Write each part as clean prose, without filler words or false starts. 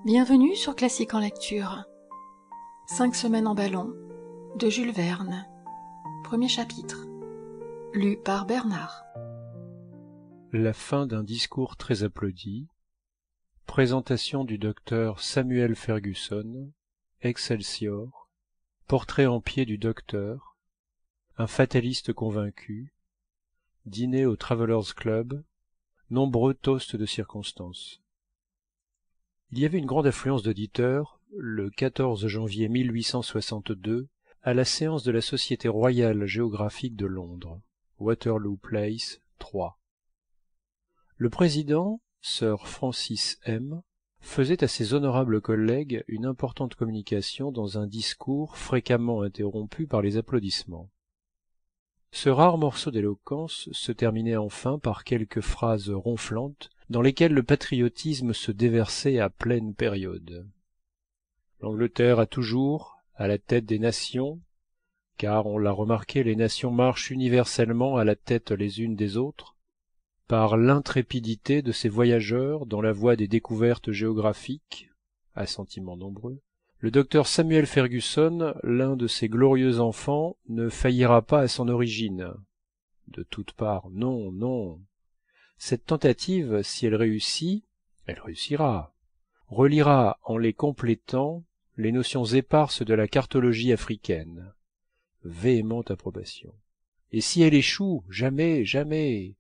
Bienvenue sur Classique en lecture. 5 semaines en ballon, de Jules Verne. Premier chapitre. Lu par Bernard. La fin d'un discours très applaudi. Présentation du docteur Samuel Fergusson. Excelsior. Portrait en pied du docteur. Un fataliste convaincu. Dîner au Travelers Club. Nombreux toasts de circonstance. Il y avait une grande affluence d'auditeurs, le 14 janvier 1862, à la séance de la Société royale géographique de Londres, Waterloo Place, 3. Le président, Sir Francis M., faisait à ses honorables collègues une importante communication dans un discours fréquemment interrompu par les applaudissements. Ce rare morceau d'éloquence se terminait enfin par quelques phrases ronflantes dans lesquelles le patriotisme se déversait à pleine période. L'Angleterre a toujours, à la tête des nations, car on l'a remarqué, les nations marchent universellement à la tête les unes des autres, par l'intrépidité de ses voyageurs dans la voie des découvertes géographiques, assentiments nombreux, le docteur Samuel Fergusson, l'un de ses glorieux enfants, ne faillira pas à son origine. De toutes parts, non, non. Cette tentative, si elle réussit, elle réussira, reliera en les complétant les notions éparses de la cartologie africaine. Véhémente approbation. Et si elle échoue, jamais, jamais,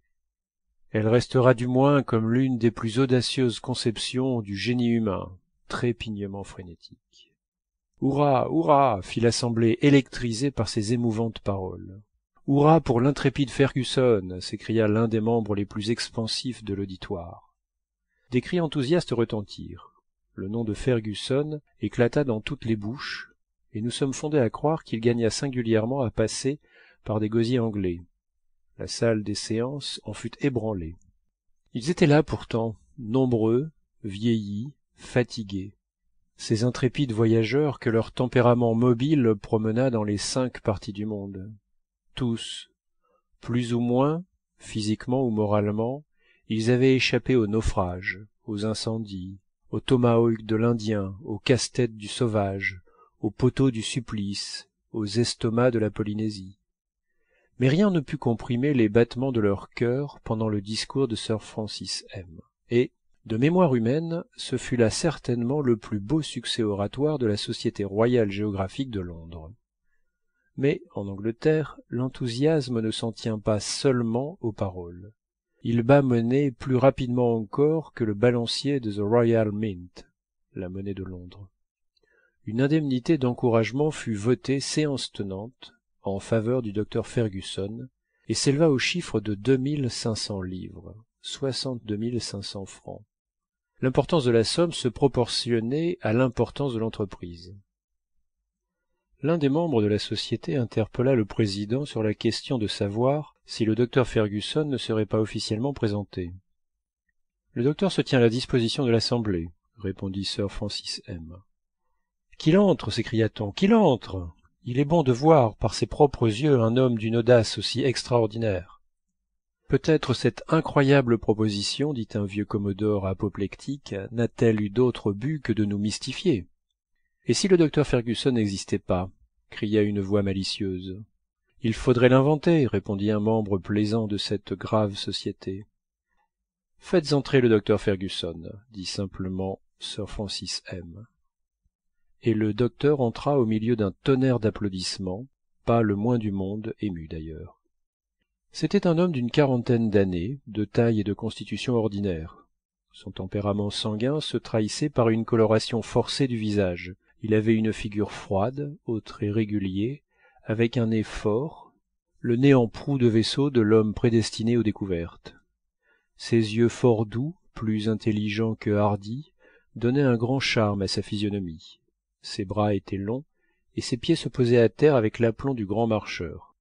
elle restera du moins comme l'une des plus audacieuses conceptions du génie humain, trépignement frénétique. Hurrah, hurrah, fit l'assemblée électrisée par ces émouvantes paroles. Hurrah pour l'intrépide Fergusson, s'écria l'un des membres les plus expansifs de l'auditoire. Des cris enthousiastes retentirent. Le nom de Fergusson éclata dans toutes les bouches, et nous sommes fondés à croire qu'il gagna singulièrement à passer par des gosiers anglais. La salle des séances en fut ébranlée. Ils étaient là pourtant, nombreux, vieillis, fatigués, ces intrépides voyageurs que leur tempérament mobile promena dans les 5 parties du monde. Tous, plus ou moins, physiquement ou moralement, ils avaient échappé aux naufrages, aux incendies, aux tomahawks de l'Indien, aux casse-têtes du sauvage, aux poteaux du supplice, aux estomacs de la Polynésie. Mais rien ne put comprimer les battements de leur cœur pendant le discours de Sir Francis M. Et, de mémoire humaine, ce fut là certainement le plus beau succès oratoire de la Société royale géographique de Londres. Mais, en Angleterre, l'enthousiasme ne s'en tient pas seulement aux paroles. Il bat monnaie plus rapidement encore que le balancier de The Royal Mint, la monnaie de Londres. Une indemnité d'encouragement fut votée séance tenante en faveur du docteur Fergusson et s'éleva au chiffre de 2500 livres, 62 500 francs. L'importance de la somme se proportionnait à l'importance de l'entreprise. L'un des membres de la société interpella le président sur la question de savoir si le docteur Fergusson ne serait pas officiellement présenté. « Le docteur se tient à la disposition de l'Assemblée, » répondit Sir Francis M. « Qu'il entre !» s'écria-t-on. « Qu'il entre ! Il est bon de voir par ses propres yeux un homme d'une audace aussi extraordinaire. » Peut-être cette incroyable proposition, dit un vieux commodore apoplectique, n'a-t-elle eu d'autre but que de nous mystifier ? Et si le docteur Fergusson n'existait pas ? Cria une voix malicieuse. Il faudrait l'inventer, répondit un membre plaisant de cette grave société. Faites entrer le docteur Fergusson, dit simplement Sir Francis M. Et le docteur entra au milieu d'un tonnerre d'applaudissements, pas le moins du monde ému d'ailleurs. C'était un homme d'une 40aine d'années, de taille et de constitution ordinaire. Son tempérament sanguin se trahissait par une coloration forcée du visage. Il avait une figure froide, aux traits réguliers, avec un nez fort, le nez en proue de vaisseau de l'homme prédestiné aux découvertes. Ses yeux fort doux, plus intelligents que hardis, donnaient un grand charme à sa physionomie. Ses bras étaient longs, et ses pieds se posaient à terre avec l'aplomb du grand marcheur.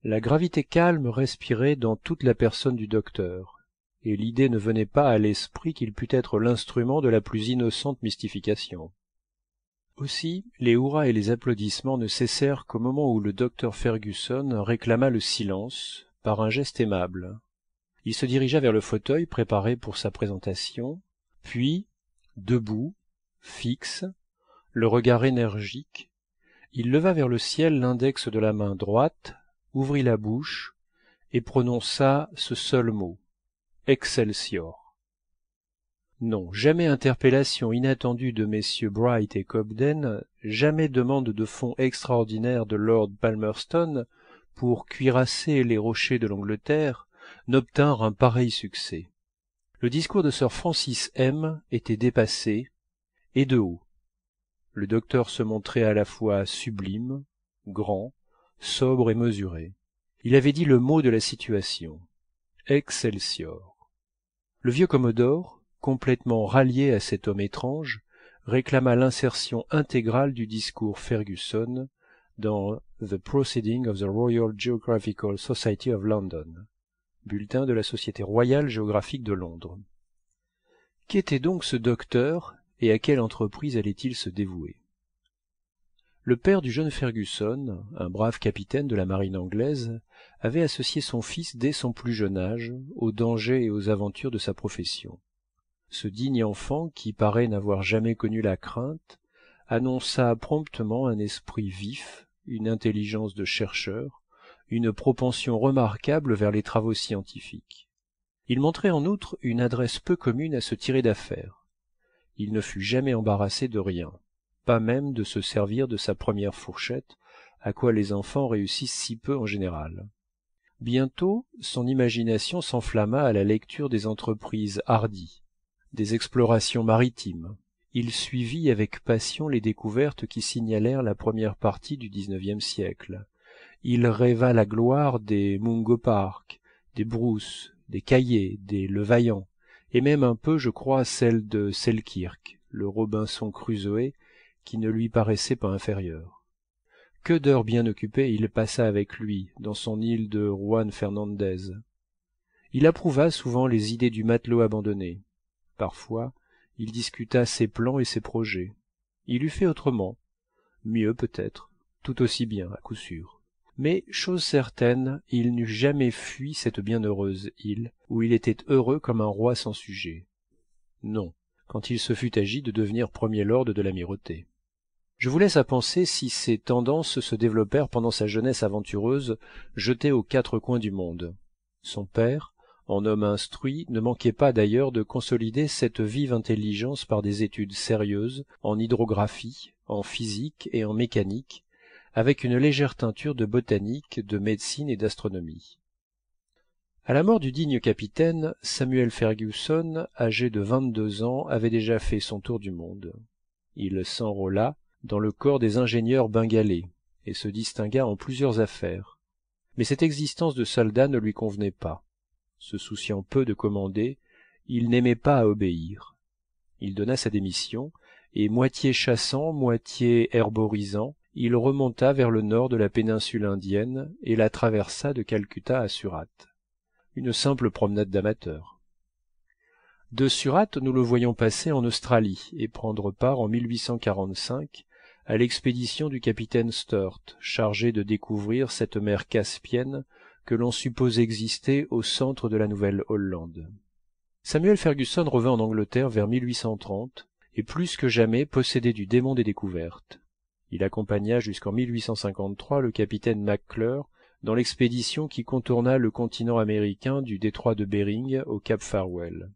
La gravité calme respirait dans toute la personne du docteur, et l'idée ne venait pas à l'esprit qu'il pût être l'instrument de la plus innocente mystification. Aussi, les hurrahs et les applaudissements ne cessèrent qu'au moment où le docteur Fergusson réclama le silence par un geste aimable. Il se dirigea vers le fauteuil préparé pour sa présentation, puis, Debout, fixe, le regard énergique, il leva vers le ciel l'index de la main droite, ouvrit la bouche et prononça ce seul mot, Excelsior. Non, jamais interpellation inattendue de messieurs Bright et Cobden, jamais demande de fonds extraordinaire de Lord Palmerston pour cuirasser les rochers de l'Angleterre n'obtinrent un pareil succès. Le discours de Sir Francis M. était dépassé, et de haut. Le docteur se montrait à la fois sublime, grand, sobre et mesuré. Il avait dit le mot de la situation. Excelsior. Le vieux Commodore, complètement rallié à cet homme étrange, réclama l'insertion intégrale du discours Fergusson dans The Proceedings of the Royal Geographical Society of London, bulletin de la Société royale géographique de Londres. Qu'était donc ce docteur et à quelle entreprise allait-il se dévouer? Le père du jeune Fergusson, un brave capitaine de la marine anglaise, avait associé son fils dès son plus jeune âge aux dangers et aux aventures de sa profession. Ce digne enfant, qui paraît n'avoir jamais connu la crainte, annonça promptement un esprit vif, une intelligence de chercheur, une propension remarquable vers les travaux scientifiques. Il montrait en outre une adresse peu commune à se tirer d'affaire. Il ne fut jamais embarrassé de rien, pas même de se servir de sa première fourchette, à quoi les enfants réussissent si peu en général. Bientôt, son imagination s'enflamma à la lecture des entreprises hardies, des explorations maritimes. Il suivit avec passion les découvertes qui signalèrent la première partie du XIXe siècle. Il rêva la gloire des Mungo Park, des Bruce, des Caillé, des Levaillant, et même un peu, je crois, celle de Selkirk, le Robinson Crusoé, qui ne lui paraissait pas inférieur. Que d'heures bien occupées il passa avec lui dans son île de Juan Fernandez. Il approuva souvent les idées du matelot abandonné. Parfois, il discuta ses plans et ses projets. Il eût fait autrement, mieux peut-être, tout aussi bien à coup sûr. Mais, chose certaine, il n'eût jamais fui cette bienheureuse île, où il était heureux comme un roi sans sujet. Non, quand il se fut agi de devenir premier lord de l'amirauté. Je vous laisse à penser si ces tendances se développèrent pendant sa jeunesse aventureuse, jetée aux quatre coins du monde. Son père, en homme instruit, ne manquait pas d'ailleurs de consolider cette vive intelligence par des études sérieuses en hydrographie, en physique et en mécanique, avec une légère teinture de botanique, de médecine et d'astronomie. À la mort du digne capitaine, Samuel Fergusson, âgé de 22 ans, avait déjà fait son tour du monde. Il s'enrôla dans le corps des ingénieurs bengalais et se distingua en plusieurs affaires. Mais cette existence de soldat ne lui convenait pas. Se souciant peu de commander, il n'aimait pas à obéir. Il donna sa démission, et moitié chassant, moitié herborisant, il remonta vers le nord de la péninsule indienne et la traversa de Calcutta à Surat. Une simple promenade d'amateur. De Surat, nous le voyons passer en Australie et prendre part en 1845 à l'expédition du capitaine Sturt, chargé de découvrir cette mer Caspienne que l'on suppose exister au centre de la Nouvelle-Hollande. Samuel Fergusson revint en Angleterre vers 1830 et plus que jamais possédé du démon des découvertes. Il accompagna jusqu'en 1853 le capitaine McClure dans l'expédition qui contourna le continent américain du détroit de Behring au cap Farewell.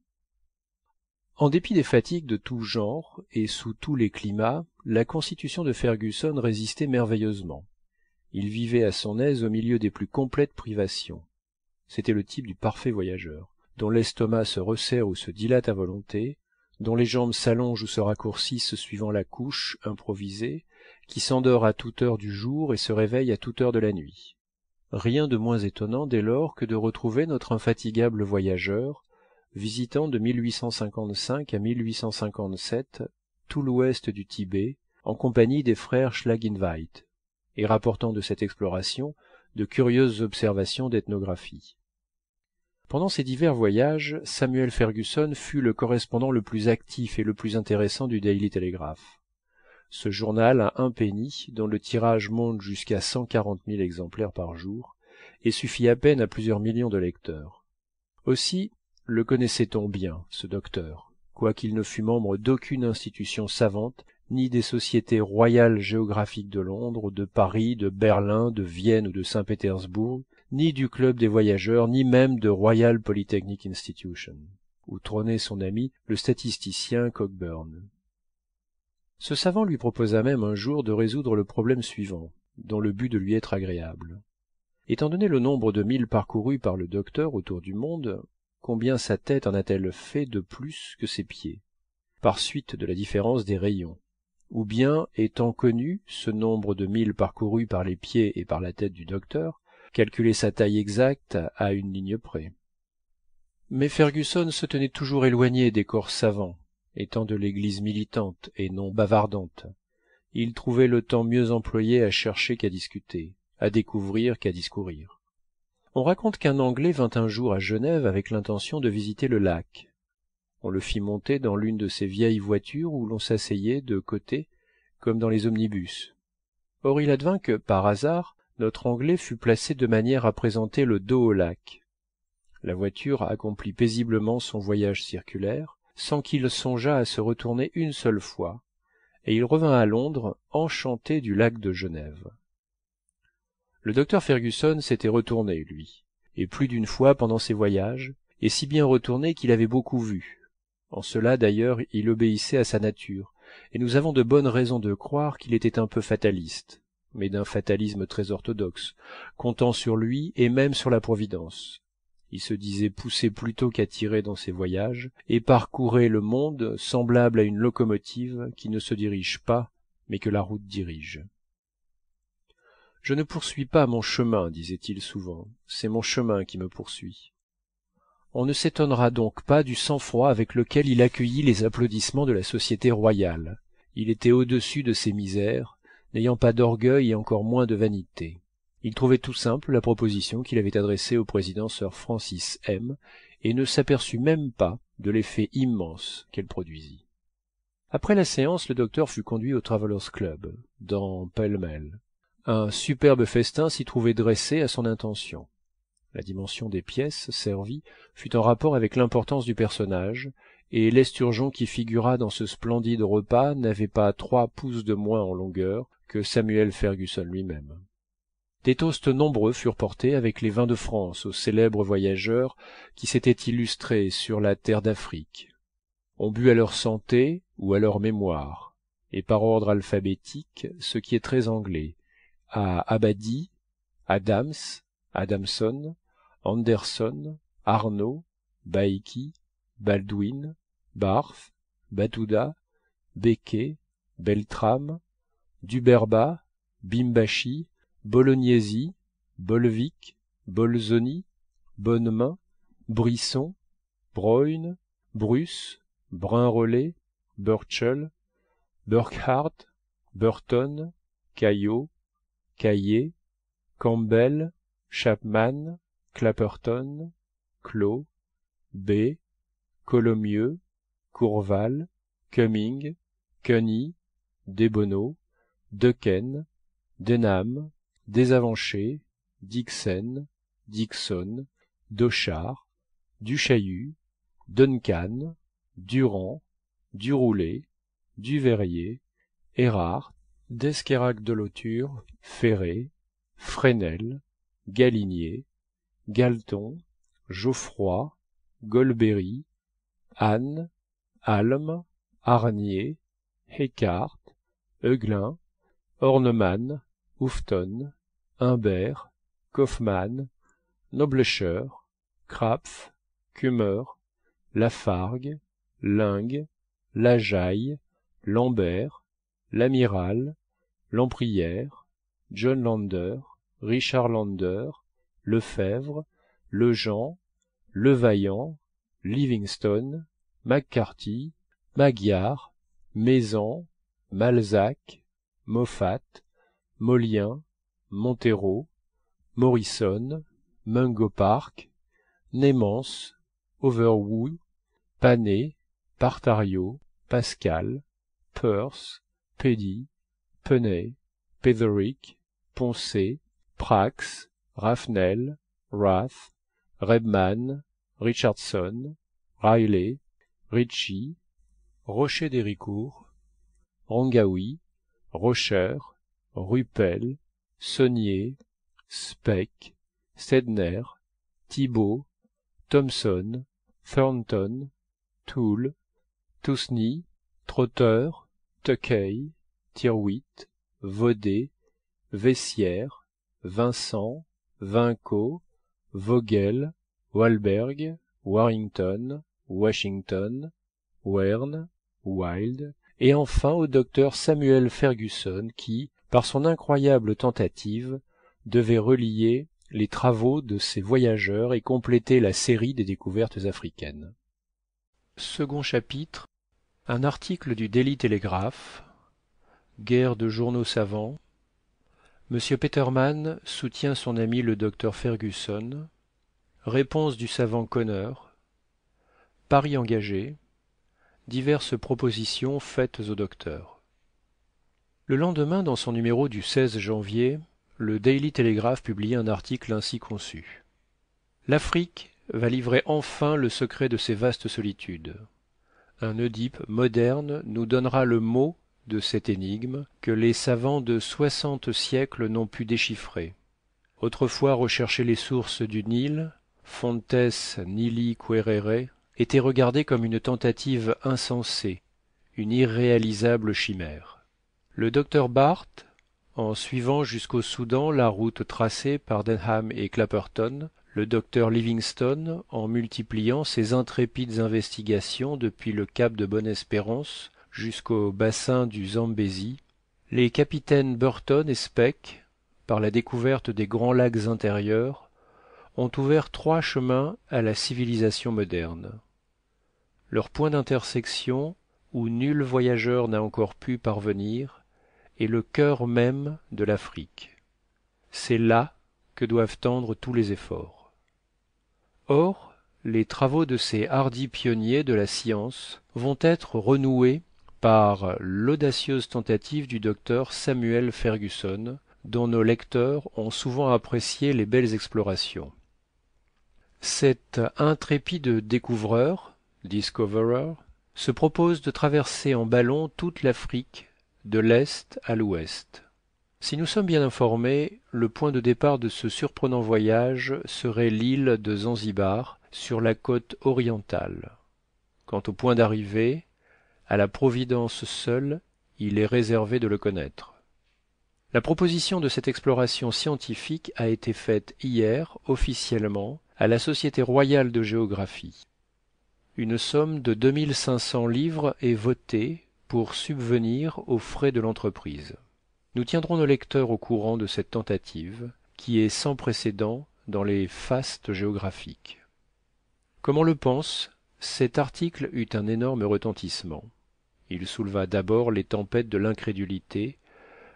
En dépit des fatigues de tout genre et sous tous les climats, la constitution de Fergusson résistait merveilleusement. Il vivait à son aise au milieu des plus complètes privations. C'était le type du parfait voyageur, dont l'estomac se resserre ou se dilate à volonté, dont les jambes s'allongent ou se raccourcissent suivant la couche improvisée, qui s'endort à toute heure du jour et se réveille à toute heure de la nuit. Rien de moins étonnant dès lors que de retrouver notre infatigable voyageur, visitant de 1855 à 1857 tout l'ouest du Tibet, en compagnie des frères Schlaginweit, et rapportant de cette exploration de curieuses observations d'ethnographie. Pendant ces divers voyages, Samuel Fergusson fut le correspondant le plus actif et le plus intéressant du Daily Telegraph. Ce journal à un penny, dont le tirage monte jusqu'à 140 000 exemplaires par jour, et suffit à peine à plusieurs millions de lecteurs. Aussi le connaissait-on bien, ce docteur, quoiqu'il ne fût membre d'aucune institution savante, ni des sociétés royales géographiques de Londres, de Paris, de Berlin, de Vienne ou de Saint-Pétersbourg, ni du club des voyageurs, ni même de Royal Polytechnic Institution, où trônait son ami le statisticien Cockburn. Ce savant lui proposa même un jour de résoudre le problème suivant, dans le but de lui être agréable. Étant donné le nombre de milles parcourus par le docteur autour du monde, combien sa tête en a-t-elle fait de plus que ses pieds, par suite de la différence des rayons? Ou bien, étant connu ce nombre de milles parcourus par les pieds et par la tête du docteur, calculer sa taille exacte à une ligne près. Mais Fergusson se tenait toujours éloigné des corps savants, étant de l'église militante et non bavardante. Il trouvait le temps mieux employé à chercher qu'à discuter, à découvrir qu'à discourir. On raconte qu'un Anglais vint un jour à Genève avec l'intention de visiter le lac. On le fit monter dans l'une de ces vieilles voitures où l'on s'asseyait de côté, comme dans les omnibus. Or il advint que, par hasard, notre Anglais fut placé de manière à présenter le dos au lac. La voiture accomplit paisiblement son voyage circulaire, sans qu'il songeât à se retourner une seule fois, et il revint à Londres, enchanté du lac de Genève. Le docteur Fergusson s'était retourné, lui, et plus d'une fois pendant ses voyages, et si bien retourné qu'il avait beaucoup vu. En cela, d'ailleurs, il obéissait à sa nature, et nous avons de bonnes raisons de croire qu'il était un peu fataliste, mais d'un fatalisme très orthodoxe, comptant sur lui et même sur la Providence. Il se disait poussé plutôt qu'attiré dans ses voyages, et parcourait le monde semblable à une locomotive qui ne se dirige pas, mais que la route dirige. « Je ne poursuis pas mon chemin, disait-il souvent, c'est mon chemin qui me poursuit. » On ne s'étonnera donc pas du sang-froid avec lequel il accueillit les applaudissements de la société royale. Il était au-dessus de ses misères, n'ayant pas d'orgueil et encore moins de vanité. Il trouvait tout simple la proposition qu'il avait adressée au président Sir Francis M. et ne s'aperçut même pas de l'effet immense qu'elle produisit. Après la séance, le docteur fut conduit au Travellers Club, dans Pall Mall. Un superbe festin s'y trouvait dressé à son intention. La dimension des pièces servies fut en rapport avec l'importance du personnage, et l'esturgeon qui figura dans ce splendide repas n'avait pas 3 pouces de moins en longueur que Samuel Fergusson lui-même. Des toasts nombreux furent portés avec les vins de France aux célèbres voyageurs qui s'étaient illustrés sur la terre d'Afrique. On but à leur santé ou à leur mémoire, et par ordre alphabétique, ce qui est très anglais, à Abadie, Adams, Adamson, Anderson, Arnaud, Baïki, Baldwin, Barth, Batuda, Becket, Beltrame, Duberba, Bimbashi, Bolognesi, Bolvic, Bolzoni, Bonnemain, Brisson, Broyne, Bruce, Brun-Rollet, Burchell, Burkhardt, Burton, Caillot, Caillé, Campbell, Chapman, Clapperton, Clos, B, Colomieux, Courval, Cumming, Cunny, Desbonneau, Dequesne, Denham, Desavanché, Dixen, Dixon, Dochard, Duchaillu, Duncan, Durand, Duroulet, Duverrier, Erard, d'Escayrac de Lauture, Ferré, Fresnel, Galinier, Galton, Geoffroy, Golbery, Anne, Alme, Arnier, Heckart, Euglin, Horneman, Houfton, Humbert, Kaufmann, Noblescher, Krapf, Kummer, Lafargue, Lingue, Lajaille, Lambert, L'Amiral, Lemprière, John Lander, Richard Lander, Lefebvre, Lejean, Levaillant, Livingstone, McCarthy, Magyar, Maizan, Malzac, Moffat, Molien, Montero, Morrison, Mungo Park, Nemans, Overwood, Panet, Partario, Pascal, Peirce, Peddy, Penay, Petherick, Poncet, Prax, Raffnel, Rath, Rebman, Richardson, Riley, Ritchie, Rocher d'Héricourt, Rangaoui, Rocher, Ruppel, Saunier, Speck, Steidner, Thibault, Thomson, Thornton, Toole, Tousny, Trotter, Tuckey, Tyrwhitt, Vaudet, Vessière, Vincent, Vinco, Vogel, Walberg, Warrington, Washington, Werne, Wild, et enfin au docteur Samuel Fergusson qui, par son incroyable tentative, devait relier les travaux de ces voyageurs et compléter la série des découvertes africaines. Second chapitre. Un article du Daily Telegraph. Guerre de journaux savants. M. Petermann soutient son ami le docteur Fergusson. Réponse du savant Conner. Paris engagé. Diverses propositions faites au docteur. Le lendemain, dans son numéro du 16 janvier, le Daily Telegraph publiait un article ainsi conçu. L'Afrique va livrer enfin le secret de ses vastes solitudes. Un Oedipe moderne nous donnera le mot de cette énigme que les savants de 60 siècles n'ont pu déchiffrer. Autrefois rechercher les sources du Nil, Fontes Nili Quaerere, était regardé comme une tentative insensée, une irréalisable chimère. Le docteur Barth, en suivant jusqu'au Soudan la route tracée par Denham et Clapperton, le docteur Livingstone, en multipliant ses intrépides investigations depuis le cap de Bonne-Espérance jusqu'au bassin du Zambézi, les capitaines Burton et Speke, par la découverte des grands lacs intérieurs, ont ouvert 3 chemins à la civilisation moderne. Leur point d'intersection, où nul voyageur n'a encore pu parvenir, est le cœur même de l'Afrique. C'est là que doivent tendre tous les efforts. Or, les travaux de ces hardis pionniers de la science vont être renoués par l'audacieuse tentative du docteur Samuel Fergusson, dont nos lecteurs ont souvent apprécié les belles explorations. Cet intrépide découvreur, discoverer, se propose de traverser en ballon toute l'Afrique, de l'est à l'ouest. Si nous sommes bien informés, le point de départ de ce surprenant voyage serait l'île de Zanzibar, sur la côte orientale. Quant au point d'arrivée, à la Providence seule, il est réservé de le connaître. La proposition de cette exploration scientifique a été faite hier, officiellement, à la Société royale de géographie. Une somme de 2500 livres est votée pour subvenir aux frais de l'entreprise. Nous tiendrons nos lecteurs au courant de cette tentative, qui est sans précédent dans les fastes géographiques. Comme on le pense, cet article eut un énorme retentissement. Il souleva d'abord les tempêtes de l'incrédulité.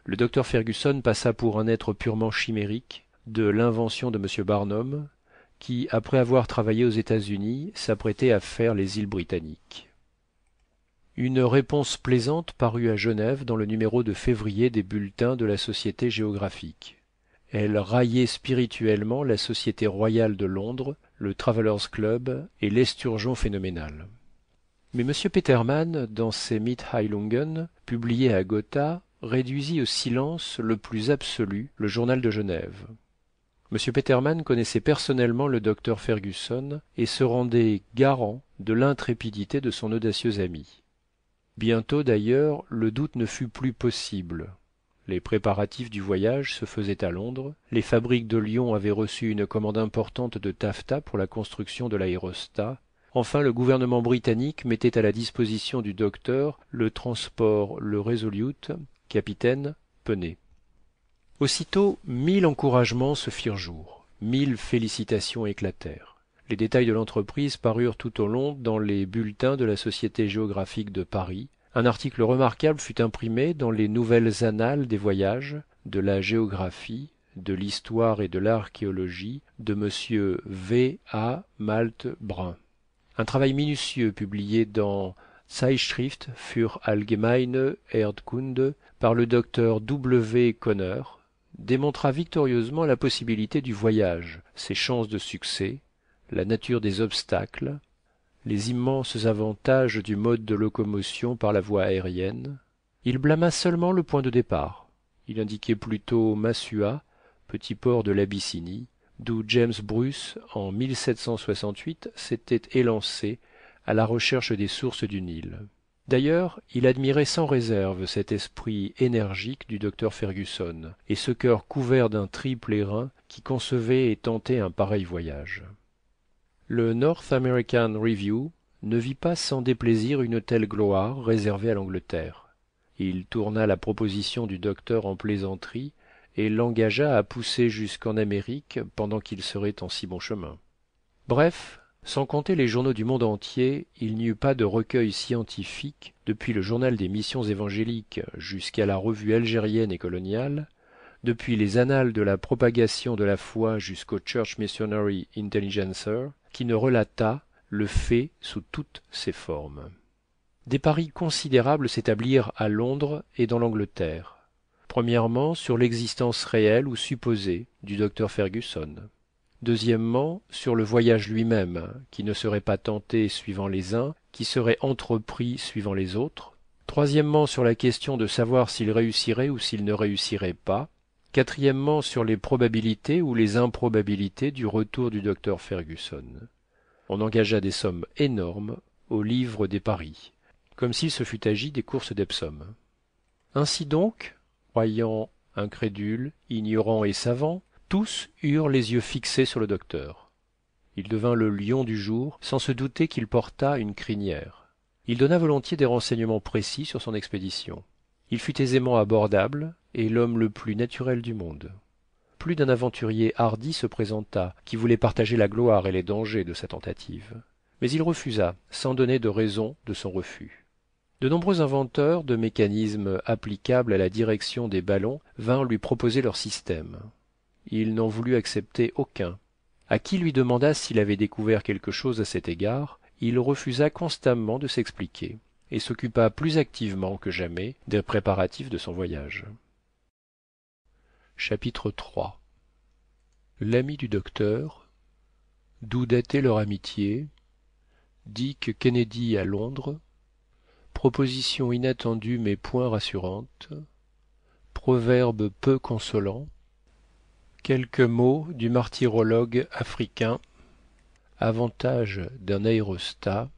Le docteur Fergusson passa pour un être purement chimérique, de l'invention de M. Barnum, qui, après avoir travaillé aux États-Unis, s'apprêtait à faire les îles britanniques. Une réponse plaisante parut à Genève dans le numéro de février des bulletins de la Société géographique. Elle raillait spirituellement la Société royale de Londres, le Travellers Club et l'Esturgeon phénoménal. Mais M. Petermann, dans ses Mitteilungen, publiés à Gotha, réduisit au silence le plus absolu le journal de Genève. M. Petermann connaissait personnellement le docteur Fergusson et se rendait garant de l'intrépidité de son audacieux ami. Bientôt d'ailleurs le doute ne fut plus possible. Les préparatifs du voyage se faisaient à Londres, les fabriques de Lyon avaient reçu une commande importante de taffetas pour la construction de l'aérostat, enfin le gouvernement britannique mettait à la disposition du docteur le transport le Resolute, capitaine Pennet. Aussitôt 1000 encouragements se firent jour, 1000 félicitations éclatèrent. Les détails de l'entreprise parurent tout au long dans les bulletins de la Société géographique de Paris. Un article remarquable fut imprimé dans les Nouvelles Annales des voyages, de la géographie, de l'histoire et de l'archéologie de M. V. A. Malte-Brun. Un travail minutieux publié dans Zeitschrift für allgemeine Erdkunde par le docteur W. Conner démontra victorieusement la possibilité du voyage, ses chances de succès, la nature des obstacles, les immenses avantages du mode de locomotion par la voie aérienne. Il blâma seulement le point de départ. Il indiquait plutôt Masua, petit port de l'Abyssinie, d'où James Bruce, en 1768, s'était élancé à la recherche des sources du Nil. D'ailleurs, il admirait sans réserve cet esprit énergique du docteur Fergusson et ce cœur couvert d'un triple airain qui concevait et tentait un pareil voyage. Le North American Review ne vit pas sans déplaisir une telle gloire réservée à l'Angleterre. Il tourna la proposition du docteur en plaisanterie et l'engagea à pousser jusqu'en Amérique pendant qu'il serait en si bon chemin. Bref, sans compter les journaux du monde entier, il n'y eut pas de recueil scientifique, depuis le journal des missions évangéliques jusqu'à la revue algérienne et coloniale, depuis les annales de la propagation de la foi jusqu'au Church Missionary Intelligencer, qui ne relatât le fait sous toutes ses formes. Des paris considérables s'établirent à Londres et dans l'Angleterre. Premièrement, sur l'existence réelle ou supposée du docteur Fergusson. Deuxièmement, sur le voyage lui-même, qui ne serait pas tenté suivant les uns, qui serait entrepris suivant les autres. Troisièmement, sur la question de savoir s'il réussirait ou s'il ne réussirait pas. Quatrièmement, sur les probabilités ou les improbabilités du retour du docteur Fergusson. On engagea des sommes énormes au livre des paris, comme s'il se fût agi des courses d'Epsom. Ainsi donc, croyants, incrédules, ignorants et savants, tous eurent les yeux fixés sur le docteur. Il devint le lion du jour, sans se douter qu'il portât une crinière. Il donna volontiers des renseignements précis sur son expédition. Il fut aisément abordable, et l'homme le plus naturel du monde. Plus d'un aventurier hardi se présenta, qui voulait partager la gloire et les dangers de sa tentative. Mais il refusa, sans donner de raison de son refus. De nombreux inventeurs de mécanismes applicables à la direction des ballons vinrent lui proposer leur système. Il n'en voulut accepter aucun. À qui lui demanda s'il avait découvert quelque chose à cet égard, il refusa constamment de s'expliquer, et s'occupa plus activement que jamais des préparatifs de son voyage. Chapitre 3. L'ami du docteur, d'où datait leur amitié, Dick Kennedy à Londres, proposition inattendue mais point rassurante, proverbe peu consolant, quelques mots du martyrologue africain, avantage d'un aérostat,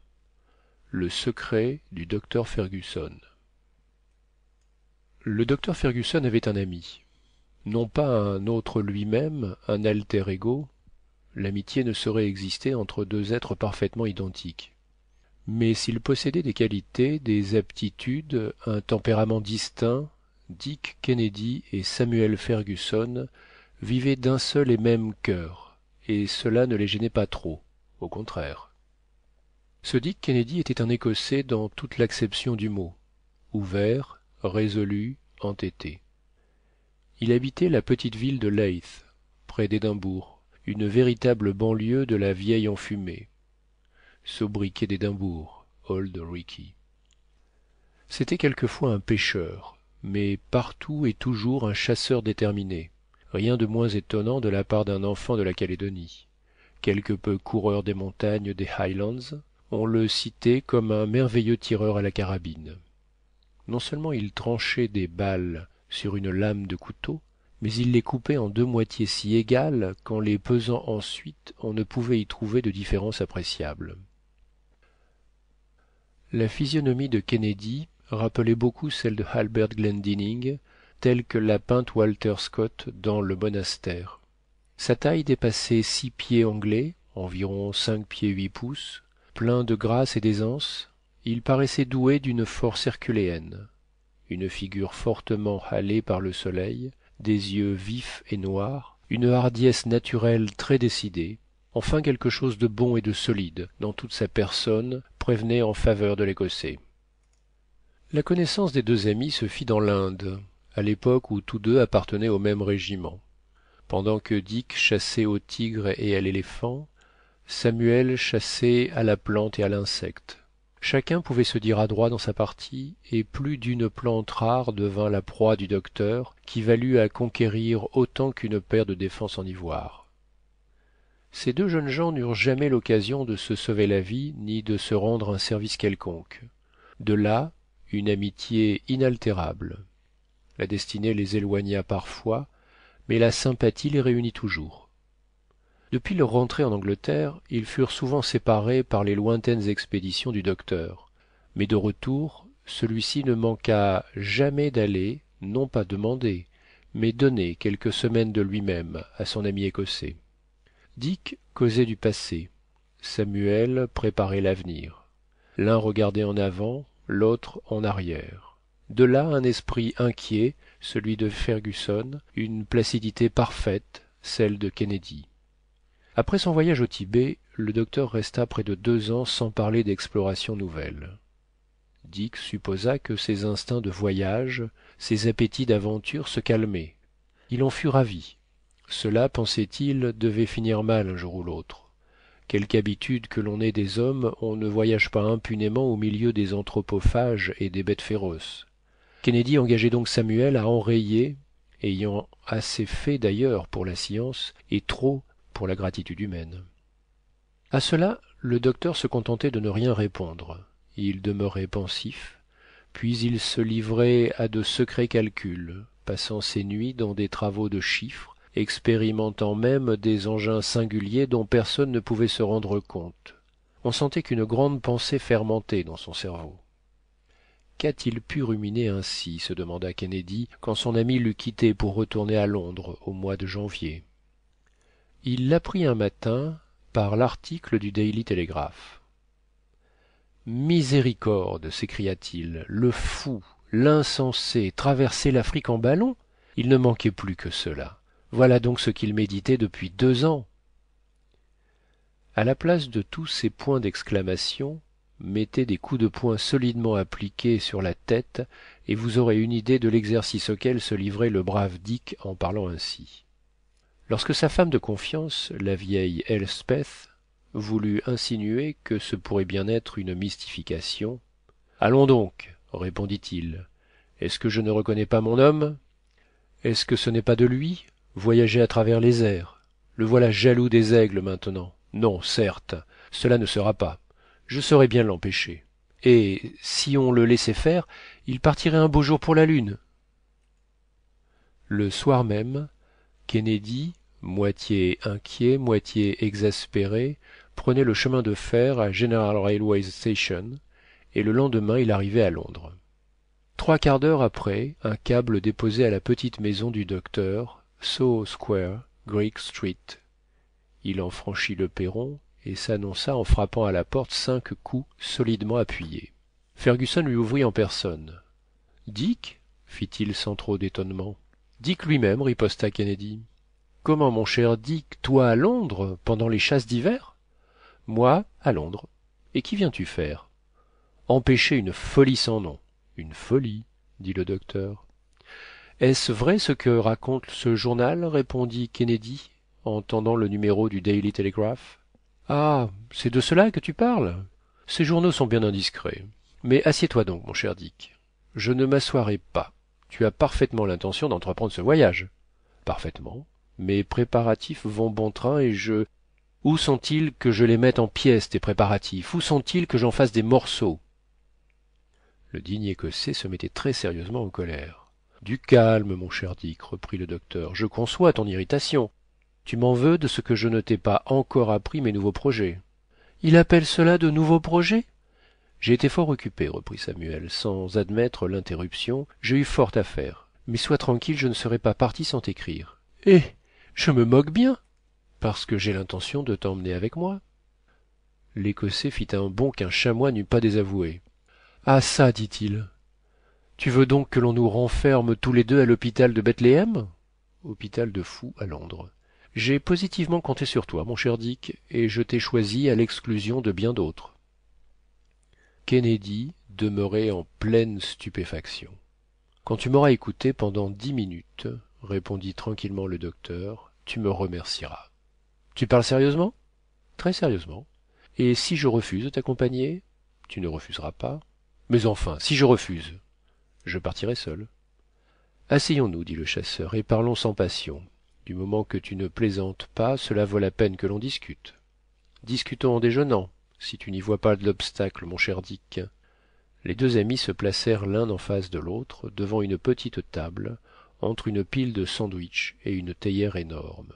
le secret du docteur Fergusson. Le docteur Fergusson avait un ami, non pas un autre lui-même, un alter ego, l'amitié ne saurait exister entre deux êtres parfaitement identiques, mais s'il possédait des qualités, des aptitudes, un tempérament distinct, Dick Kennedy et Samuel Fergusson vivaient d'un seul et même cœur, et cela ne les gênait pas trop, au contraire. Ce Dick Kennedy était un Écossais dans toute l'acception du mot, ouvert, résolu, entêté. Il habitait la petite ville de Leith, près d'Édimbourg, une véritable banlieue de la vieille enfumée. Sobriquet d'Édimbourg, Old Ricky. C'était quelquefois un pêcheur, mais partout et toujours un chasseur déterminé, rien de moins étonnant de la part d'un enfant de la Calédonie. Quelque peu coureur des montagnes des Highlands, on le citait comme un merveilleux tireur à la carabine. Non seulement il tranchait des balles sur une lame de couteau, mais il les coupait en deux moitiés si égales qu'en les pesant ensuite on ne pouvait y trouver de différence appréciable. La physionomie de Kennedy rappelait beaucoup celle de Albert Glendinning, telle que l'a peinte Walter Scott dans Le Monastère. Sa taille dépassait 6 pieds anglais, environ 5 pieds 8 pouces, plein de grâce et d'aisance, il paraissait doué d'une force herculéenne. Une figure fortement hâlée par le soleil, des yeux vifs et noirs, une hardiesse naturelle très décidée, enfin quelque chose de bon et de solide dans toute sa personne prévenait en faveur de l'Écossais. La connaissance des deux amis se fit dans l'Inde, à l'époque où tous deux appartenaient au même régiment. Pendant que Dick chassait au tigre et à l'éléphant, Samuel chassait à la plante et à l'insecte. Chacun pouvait se dire adroit dans sa partie, et plus d'une plante rare devint la proie du docteur, qui valut à conquérir autant qu'une paire de défenses en ivoire. Ces deux jeunes gens n'eurent jamais l'occasion de se sauver la vie ni de se rendre un service quelconque. De là une amitié inaltérable. La destinée les éloigna parfois, mais la sympathie les réunit toujours. Depuis leur rentrée en Angleterre, ils furent souvent séparés par les lointaines expéditions du docteur, mais de retour, celui-ci ne manqua jamais d'aller, non pas demander, mais donner quelques semaines de lui-même à son ami écossais. Dick causait du passé, Samuel préparait l'avenir. L'un regardait en avant, l'autre en arrière. De là un esprit inquiet, celui de Fergusson, une placidité parfaite, celle de Kennedy. Après son voyage au Tibet, le docteur resta près de 2 ans sans parler d'explorations nouvelles. Dick supposa que ses instincts de voyage, ses appétits d'aventure se calmaient. Il en fut ravi. Cela, pensait-il, devait finir mal un jour ou l'autre. Quelque habitude que l'on ait des hommes, on ne voyage pas impunément au milieu des anthropophages et des bêtes féroces. Kennedy engageait donc Samuel à enrayer, ayant assez fait d'ailleurs pour la science, et trop pour la gratitude humaine. À cela, le docteur se contentait de ne rien répondre. Il demeurait pensif, puis il se livrait à de secrets calculs, passant ses nuits dans des travaux de chiffres, expérimentant même des engins singuliers dont personne ne pouvait se rendre compte. On sentait qu'une grande pensée fermentait dans son cerveau. Qu'a-t-il pu ruminer ainsi, se demanda Kennedy, quand son ami l'eut quitté pour retourner à Londres au mois de janvier. Il l'apprit un matin par l'article du Daily Telegraph. Miséricorde, s'écria-t-il, le fou, l'insensé, traverser l'Afrique en ballon? Il ne manquait plus que cela. Voilà donc ce qu'il méditait depuis 2 ans. À la place de tous ces points d'exclamation, mettez des coups de poing solidement appliqués sur la tête, et vous aurez une idée de l'exercice auquel se livrait le brave Dick en parlant ainsi. Lorsque sa femme de confiance, la vieille Elspeth, voulut insinuer que ce pourrait bien être une mystification. Allons donc, répondit-il. Est-ce que je ne reconnais pas mon homme? Est-ce que ce n'est pas de lui, voyager à travers les airs? Le voilà jaloux des aigles maintenant. Non, certes, cela ne sera pas. Je saurais bien l'empêcher. Et si on le laissait faire, il partirait un beau jour pour la Lune. Le soir même, Kennedy, moitié inquiet, moitié exaspéré, prenait le chemin de fer à General Railway Station, et le lendemain il arrivait à Londres. 3/4 d'heure après, un cab le déposait à la petite maison du docteur, Soho Square, Greek Street. Il en franchit le perron et s'annonça en frappant à la porte 5 coups solidement appuyés. Fergusson lui ouvrit en personne. Dick? fit-il sans trop d'étonnement. Dick lui-même, riposta Kennedy. Comment, mon cher Dick, toi à Londres, pendant les chasses d'hiver? Moi, à Londres. Et qu'y viens-tu faire? Empêcher une folie sans nom. Une folie, dit le docteur. Est-ce vrai ce que raconte ce journal? Répondit Kennedy, en tendant le numéro du Daily Telegraph. Ah, c'est de cela que tu parles? Ces journaux sont bien indiscrets. Mais assieds-toi donc, mon cher Dick. Je ne m'assoirai pas. Tu as parfaitement l'intention d'entreprendre ce voyage. Parfaitement. Mes préparatifs vont bon train et je... Où sont-ils que je les mette en pièces, tes préparatifs? Où sont-ils que j'en fasse des morceaux? Le digne Écossais se mettait très sérieusement en colère. Du calme, mon cher Dick, reprit le docteur. Je conçois ton irritation. Tu m'en veux de ce que je ne t'ai pas encore appris mes nouveaux projets. Il appelle cela de nouveaux projets? J'ai été fort occupé, reprit Samuel, sans admettre l'interruption. J'ai eu fort à faire. Mais sois tranquille, je ne serais pas parti sans t'écrire. Eh, je me moque bien, parce que j'ai l'intention de t'emmener avec moi. L'Écossais fit un bond qu'un chamois n'eût pas désavoué. Ah ça, dit-il. Tu veux donc que l'on nous renferme tous les deux à l'hôpital de Bethléem? Hôpital de fous à Londres. J'ai positivement compté sur toi, mon cher Dick, et je t'ai choisi à l'exclusion de bien d'autres. Kennedy demeurait en pleine stupéfaction. Quand tu m'auras écouté pendant 10 minutes, répondit tranquillement le docteur, tu me remercieras. Tu parles sérieusement? Très sérieusement. Et si je refuse de t'accompagner? Tu ne refuseras pas. Mais enfin, si je refuse, je partirai seul. Asseyons-nous, dit le chasseur, et parlons sans passion. Du moment que tu ne plaisantes pas, cela vaut la peine que l'on discute. Discutons en déjeunant, si tu n'y vois pas d'obstacle, mon cher Dick. Les deux amis se placèrent l'un en face de l'autre, devant une petite table, entre une pile de sandwichs et une théière énorme.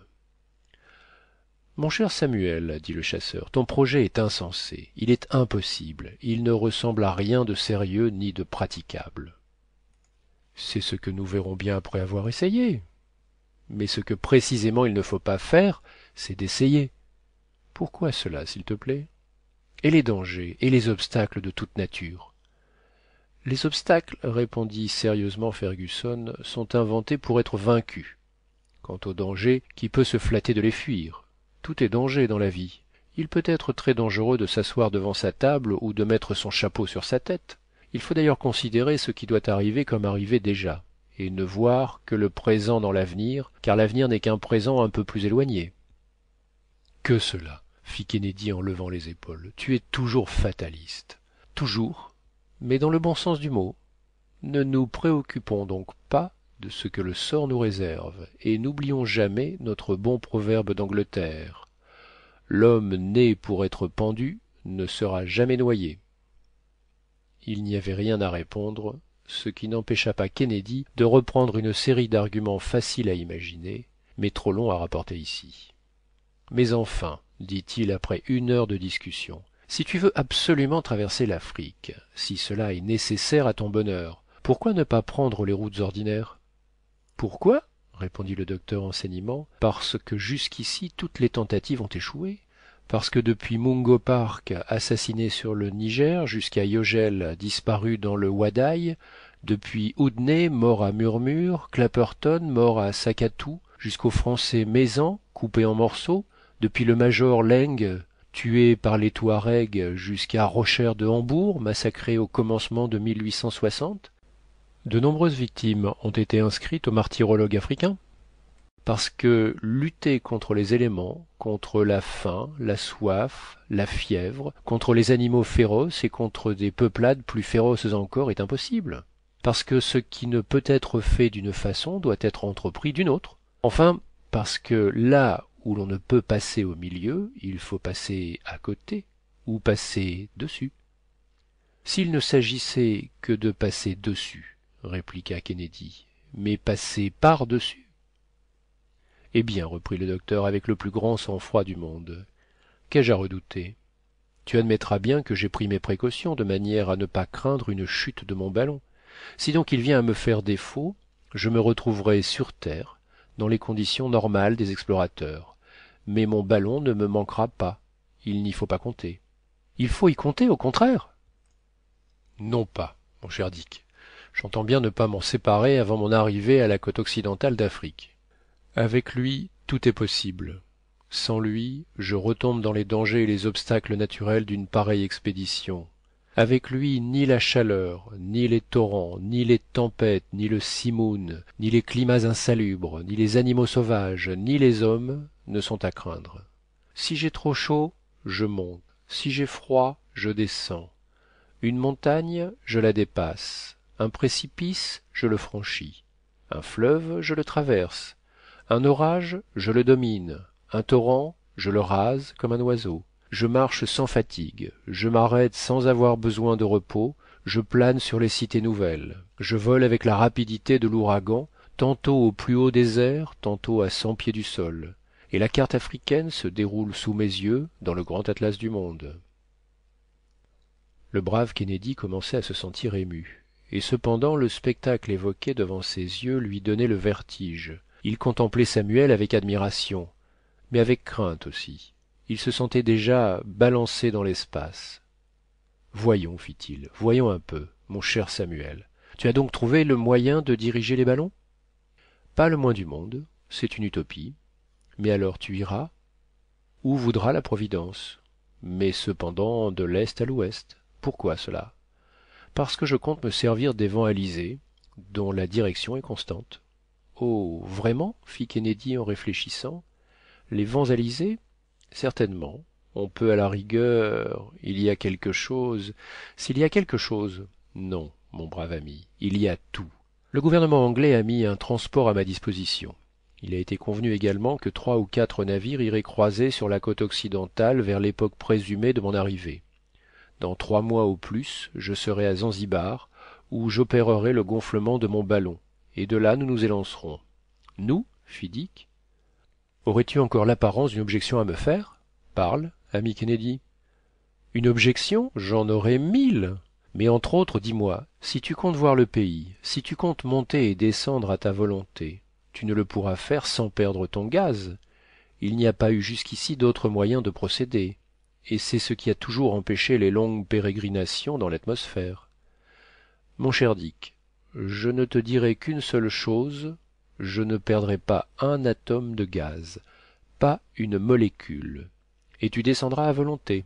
Mon cher Samuel, dit le chasseur, ton projet est insensé, il est impossible, il ne ressemble à rien de sérieux ni de praticable. C'est ce que nous verrons bien après avoir essayé. Mais ce que précisément il ne faut pas faire, c'est d'essayer. Pourquoi cela, s'il te plaît? Et les dangers, et les obstacles de toute nature? Les obstacles, répondit sérieusement Fergusson, sont inventés pour être vaincus. Quant aux dangers, qui peut se flatter de les fuir? Tout est danger dans la vie. Il peut être très dangereux de s'asseoir devant sa table ou de mettre son chapeau sur sa tête. Il faut d'ailleurs considérer ce qui doit arriver comme arrivé déjà, et ne voir que le présent dans l'avenir, car l'avenir n'est qu'un présent un peu plus éloigné. Que cela, fit Kennedy en levant les épaules. Tu es toujours fataliste. Toujours, mais dans le bon sens du mot. Ne nous préoccupons donc pas de ce que le sort nous réserve, et n'oublions jamais notre bon proverbe d'Angleterre. L'homme né pour être pendu ne sera jamais noyé. Il n'y avait rien à répondre, ce qui n'empêcha pas Kennedy de reprendre une série d'arguments faciles à imaginer, mais trop longs à rapporter ici. Mais enfin, dit-il après 1 heure de discussion, si tu veux absolument traverser l'Afrique, si cela est nécessaire à ton bonheur, pourquoi ne pas prendre les routes ordinaires? Pourquoi? Répondit le docteur en s'animant. Parce que jusqu'ici toutes les tentatives ont échoué. Parce que depuis Mungo Park, assassiné sur le Niger, jusqu'à Yogel, disparu dans le Wadaï, depuis Oudney, mort à Murmure, Clapperton, mort à Sakatou, jusqu'au Français Maizan, coupé en morceaux, depuis le major Leng, tué par les Touaregs, jusqu'à Rocher de Hambourg, massacré au commencement de 1860, de nombreuses victimes ont été inscrites au martyrologe africain. Parce que lutter contre les éléments, contre la faim, la soif, la fièvre, contre les animaux féroces et contre des peuplades plus féroces encore est impossible. Parce que ce qui ne peut être fait d'une façon doit être entrepris d'une autre. Enfin, parce que là où l'on ne peut passer au milieu, il faut passer à côté ou passer dessus. S'il ne s'agissait que de passer dessus, répliqua Kennedy, mais passer par-dessus. Eh bien, reprit le docteur avec le plus grand sang-froid du monde, qu'ai-je à redouter? Tu admettras bien que j'ai pris mes précautions de manière à ne pas craindre une chute de mon ballon. Si donc il vient à me faire défaut, je me retrouverai sur terre, dans les conditions normales des explorateurs. Mais mon ballon ne me manquera pas. Il n'y faut pas compter. Il faut y compter, au contraire. Non pas, mon cher Dick. J'entends bien ne pas m'en séparer avant mon arrivée à la côte occidentale d'Afrique. Avec lui, tout est possible. Sans lui, je retombe dans les dangers et les obstacles naturels d'une pareille expédition. Avec lui, ni la chaleur, ni les torrents, ni les tempêtes, ni le simoun, ni les climats insalubres, ni les animaux sauvages, ni les hommes ne sont à craindre. Si j'ai trop chaud, je monte. Si j'ai froid, je descends. Une montagne, je la dépasse. Un précipice, je le franchis. Un fleuve, je le traverse. Un orage, je le domine. Un torrent, je le rase comme un oiseau. Je marche sans fatigue. Je m'arrête sans avoir besoin de repos. Je plane sur les cités nouvelles. Je vole avec la rapidité de l'ouragan, tantôt au plus haut des airs, tantôt à 100 pieds du sol. Et la carte africaine se déroule sous mes yeux dans le grand atlas du monde. Le brave Kennedy commençait à se sentir ému. Et cependant le spectacle évoqué devant ses yeux lui donnait le vertige. Il contemplait Samuel avec admiration, mais avec crainte aussi. Il se sentait déjà balancé dans l'espace. Voyons, fit-il, voyons un peu, mon cher Samuel. Tu as donc trouvé le moyen de diriger les ballons? Pas le moins du monde, c'est une utopie. Mais alors tu iras où voudra la Providence, mais cependant de l'est à l'ouest. Pourquoi cela? Parce que je compte me servir des vents alizés, dont la direction est constante. Oh, vraiment? Fit Kennedy en réfléchissant. Les vents alizés? Certainement. On peut à la rigueur. Il y a quelque chose. S'il y a quelque chose. Non, mon brave ami, il y a tout. Le gouvernement anglais a mis un transport à ma disposition. Il a été convenu également que 3 ou 4 navires iraient croiser sur la côte occidentale vers l'époque présumée de mon arrivée. Dans 3 mois au plus, je serai à Zanzibar, où j'opérerai le gonflement de mon ballon, et de là nous nous élancerons. Nous, fit Dick. Aurais-tu encore l'apparence d'une objection à me faire? Parle, ami Kennedy. Une objection? J'en aurais 1000. Mais entre autres, dis-moi, si tu comptes voir le pays, si tu comptes monter et descendre à ta volonté, tu ne le pourras faire sans perdre ton gaz. Il n'y a pas eu jusqu'ici d'autre moyen de procéder, et c'est ce qui a toujours empêché les longues pérégrinations dans l'atmosphère. Mon cher Dick, je ne te dirai qu'une seule chose, je ne perdrai pas un atome de gaz, pas une molécule, et tu descendras à volonté.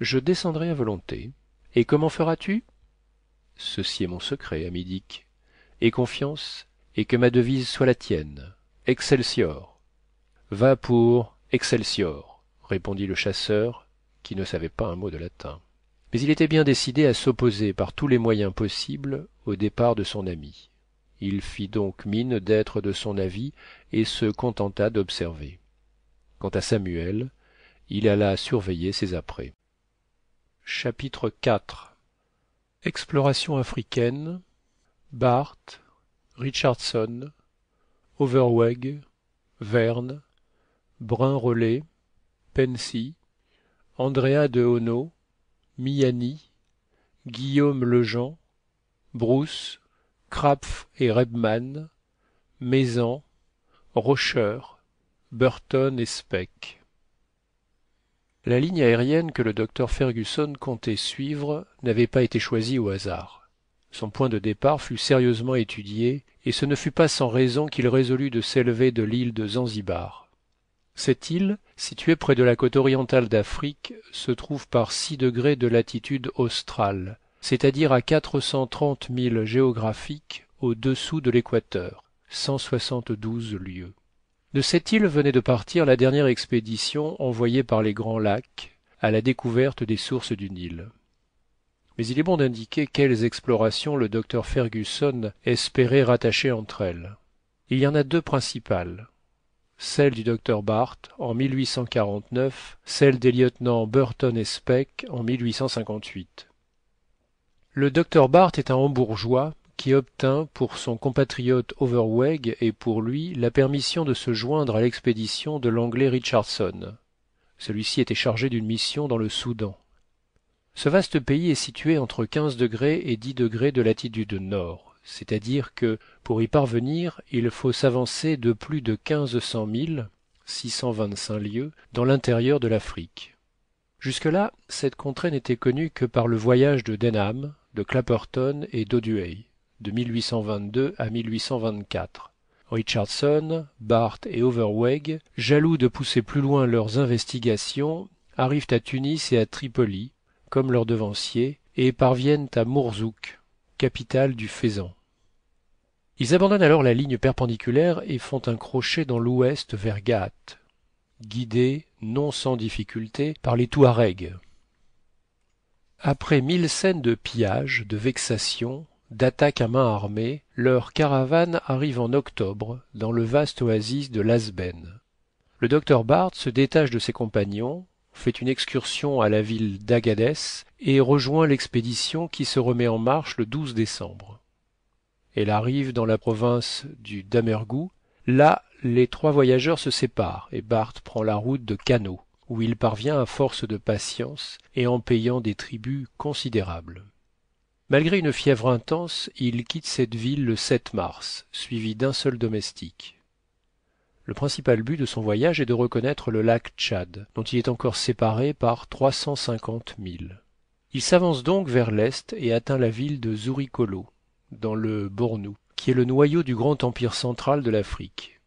Je descendrai à volonté. Et comment feras-tu? Ceci est mon secret, ami Dick. Aie confiance, et que ma devise soit la tienne. Excelsior. Va pour Excelsior, répondit le chasseur, qui ne savait pas un mot de latin. Mais il était bien décidé à s'opposer par tous les moyens possibles au départ de son ami. Il fit donc mine d'être de son avis et se contenta d'observer. Quant à Samuel, il alla surveiller ses apprêts. Chapitre 4. Exploration africaine. Barth, Richardson, Overweg, Verne, Brun-Rollet, Pensey, Andrea de Ono, Miani, Guillaume Lejean, Bruce, Krapf et Rebmann, Maizan, Rocher, Burton et Speke. La ligne aérienne que le docteur Fergusson comptait suivre n'avait pas été choisie au hasard. Son point de départ fut sérieusement étudié, et ce ne fut pas sans raison qu'il résolut de s'élever de l'île de Zanzibar. Cette île, située près de la côte orientale d'Afrique, se trouve par 6 degrés de latitude australe, c'est-à-dire à 430 milles géographiques au-dessous de l'équateur, 172 lieues. De cette île venait de partir la dernière expédition envoyée par les Grands Lacs à la découverte des sources du Nil. Mais il est bon d'indiquer quelles explorations le docteur Fergusson espérait rattacher entre elles. Il y en a 2 principales. Celle du docteur Barth en 1849, celle des lieutenants Burton et Speke en 1858. Le docteur Barth est un Hambourgeois qui obtint pour son compatriote Overweg et pour lui la permission de se joindre à l'expédition de l'anglais Richardson. Celui-ci était chargé d'une mission dans le Soudan. Ce vaste pays est situé entre 15 degrés et 10 degrés de latitude nord, c'est-à-dire que, pour y parvenir, il faut s'avancer de plus de 1500 milles, 625 lieues, dans l'intérieur de l'Afrique. Jusque-là, cette contrée n'était connue que par le voyage de Denham, de Clapperton et d'Oduey, de 1822 à 1824. Richardson, Barth et Overweg, jaloux de pousser plus loin leurs investigations, arrivent à Tunis et à Tripoli, comme leurs devanciers, et parviennent à Mourzouk, capitale du Faisan. Ils abandonnent alors la ligne perpendiculaire et font un crochet dans l'ouest vers Ghat, guidés, non sans difficulté, par les Touaregs. Après 1000 scènes de pillage, de vexation, d'attaques à main armée, leur caravane arrive en octobre dans le vaste oasis de Lasben. Le docteur Barth se détache de ses compagnons, fait une excursion à la ville d'Agadès et rejoint l'expédition qui se remet en marche le 12 décembre. Elle arrive dans la province du Damerghou. Là, les 3 voyageurs se séparent et Barth prend la route de Kano, où il parvient à force de patience et en payant des tributs considérables. Malgré une fièvre intense, il quitte cette ville le 7 mars, suivi d'un seul domestique. Le principal but de son voyage est de reconnaître le lac Tchad, dont il est encore séparé par 350 milles. Il s'avance donc vers l'est et atteint la ville de Zurikolo, dans le Bornou, qui est le noyau du grand empire central de l'Afrique.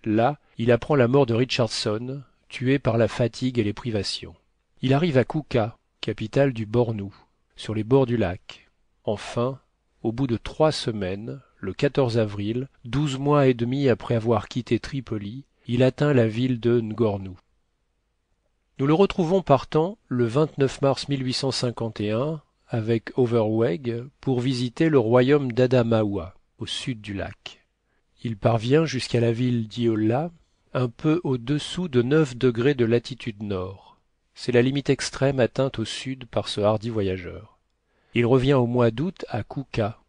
Là, il apprend la mort de Richardson, tué par la fatigue et les privations. Il arrive à Kouka, capitale du Bornou, sur les bords du lac. Enfin, au bout de 3 semaines, le 14 avril, 12 mois et demi après avoir quitté Tripoli, il atteint la ville de Ngornou. Nous le retrouvons partant le 29 mars 1851 avec Overweg pour visiter le royaume d'Adamaoua, au sud du lac. Il parvient jusqu'à la ville d'Iola, un peu au-dessous de 9 degrés de latitude nord. C'est la limite extrême atteinte au sud par ce hardi voyageur. Il revient au mois d'août à Kouka.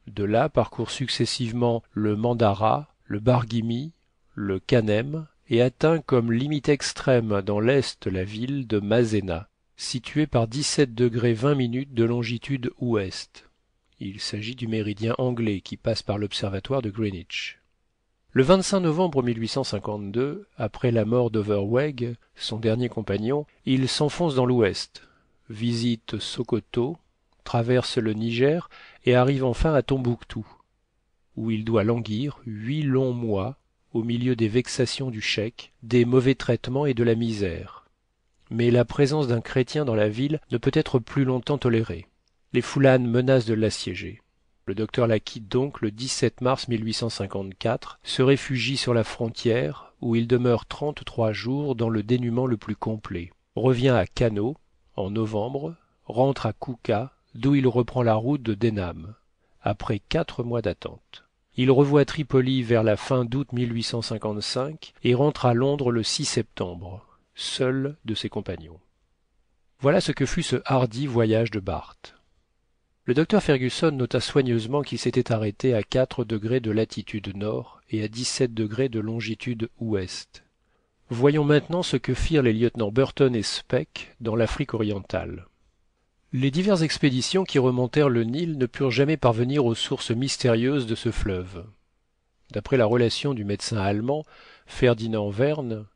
De là parcourt successivement le Mandara, le Barghimi, le Kanem et atteint comme limite extrême dans l'est la ville de Mazena, située par 17 degrés 20 minutes de longitude ouest. Il s'agit du méridien anglais qui passe par l'observatoire de Greenwich. Le 25 novembre 1852, après la mort d'Overweg, son dernier compagnon, il s'enfonce dans l'ouest, visite Sokoto, traverse le Niger et arrive enfin à Tombouctou, où il doit languir 8 longs mois au milieu des vexations du cheik, des mauvais traitements et de la misère. Mais la présence d'un chrétien dans la ville ne peut être plus longtemps tolérée. Les Foulanes menacent de l'assiéger. Le docteur la quitte donc le 17 mars 1854, se réfugie sur la frontière, où il demeure 33 jours dans le dénuement le plus complet, revient à Kano en novembre, rentre à Kouka, d'où il reprend la route de Denham, après 4 mois d'attente. Il revoit Tripoli vers la fin d'août 1855 et rentre à Londres le 6 septembre, seul de ses compagnons. Voilà ce que fut ce hardi voyage de Barth. Le docteur Fergusson nota soigneusement qu'il s'était arrêté à 4 degrés de latitude nord et à 17 degrés de longitude ouest. Voyons maintenant ce que firent les lieutenants Burton et Speke dans l'Afrique orientale. Les diverses expéditions qui remontèrent le Nil ne purent jamais parvenir aux sources mystérieuses de ce fleuve. D'après la relation du médecin allemand Ferdinand Verne,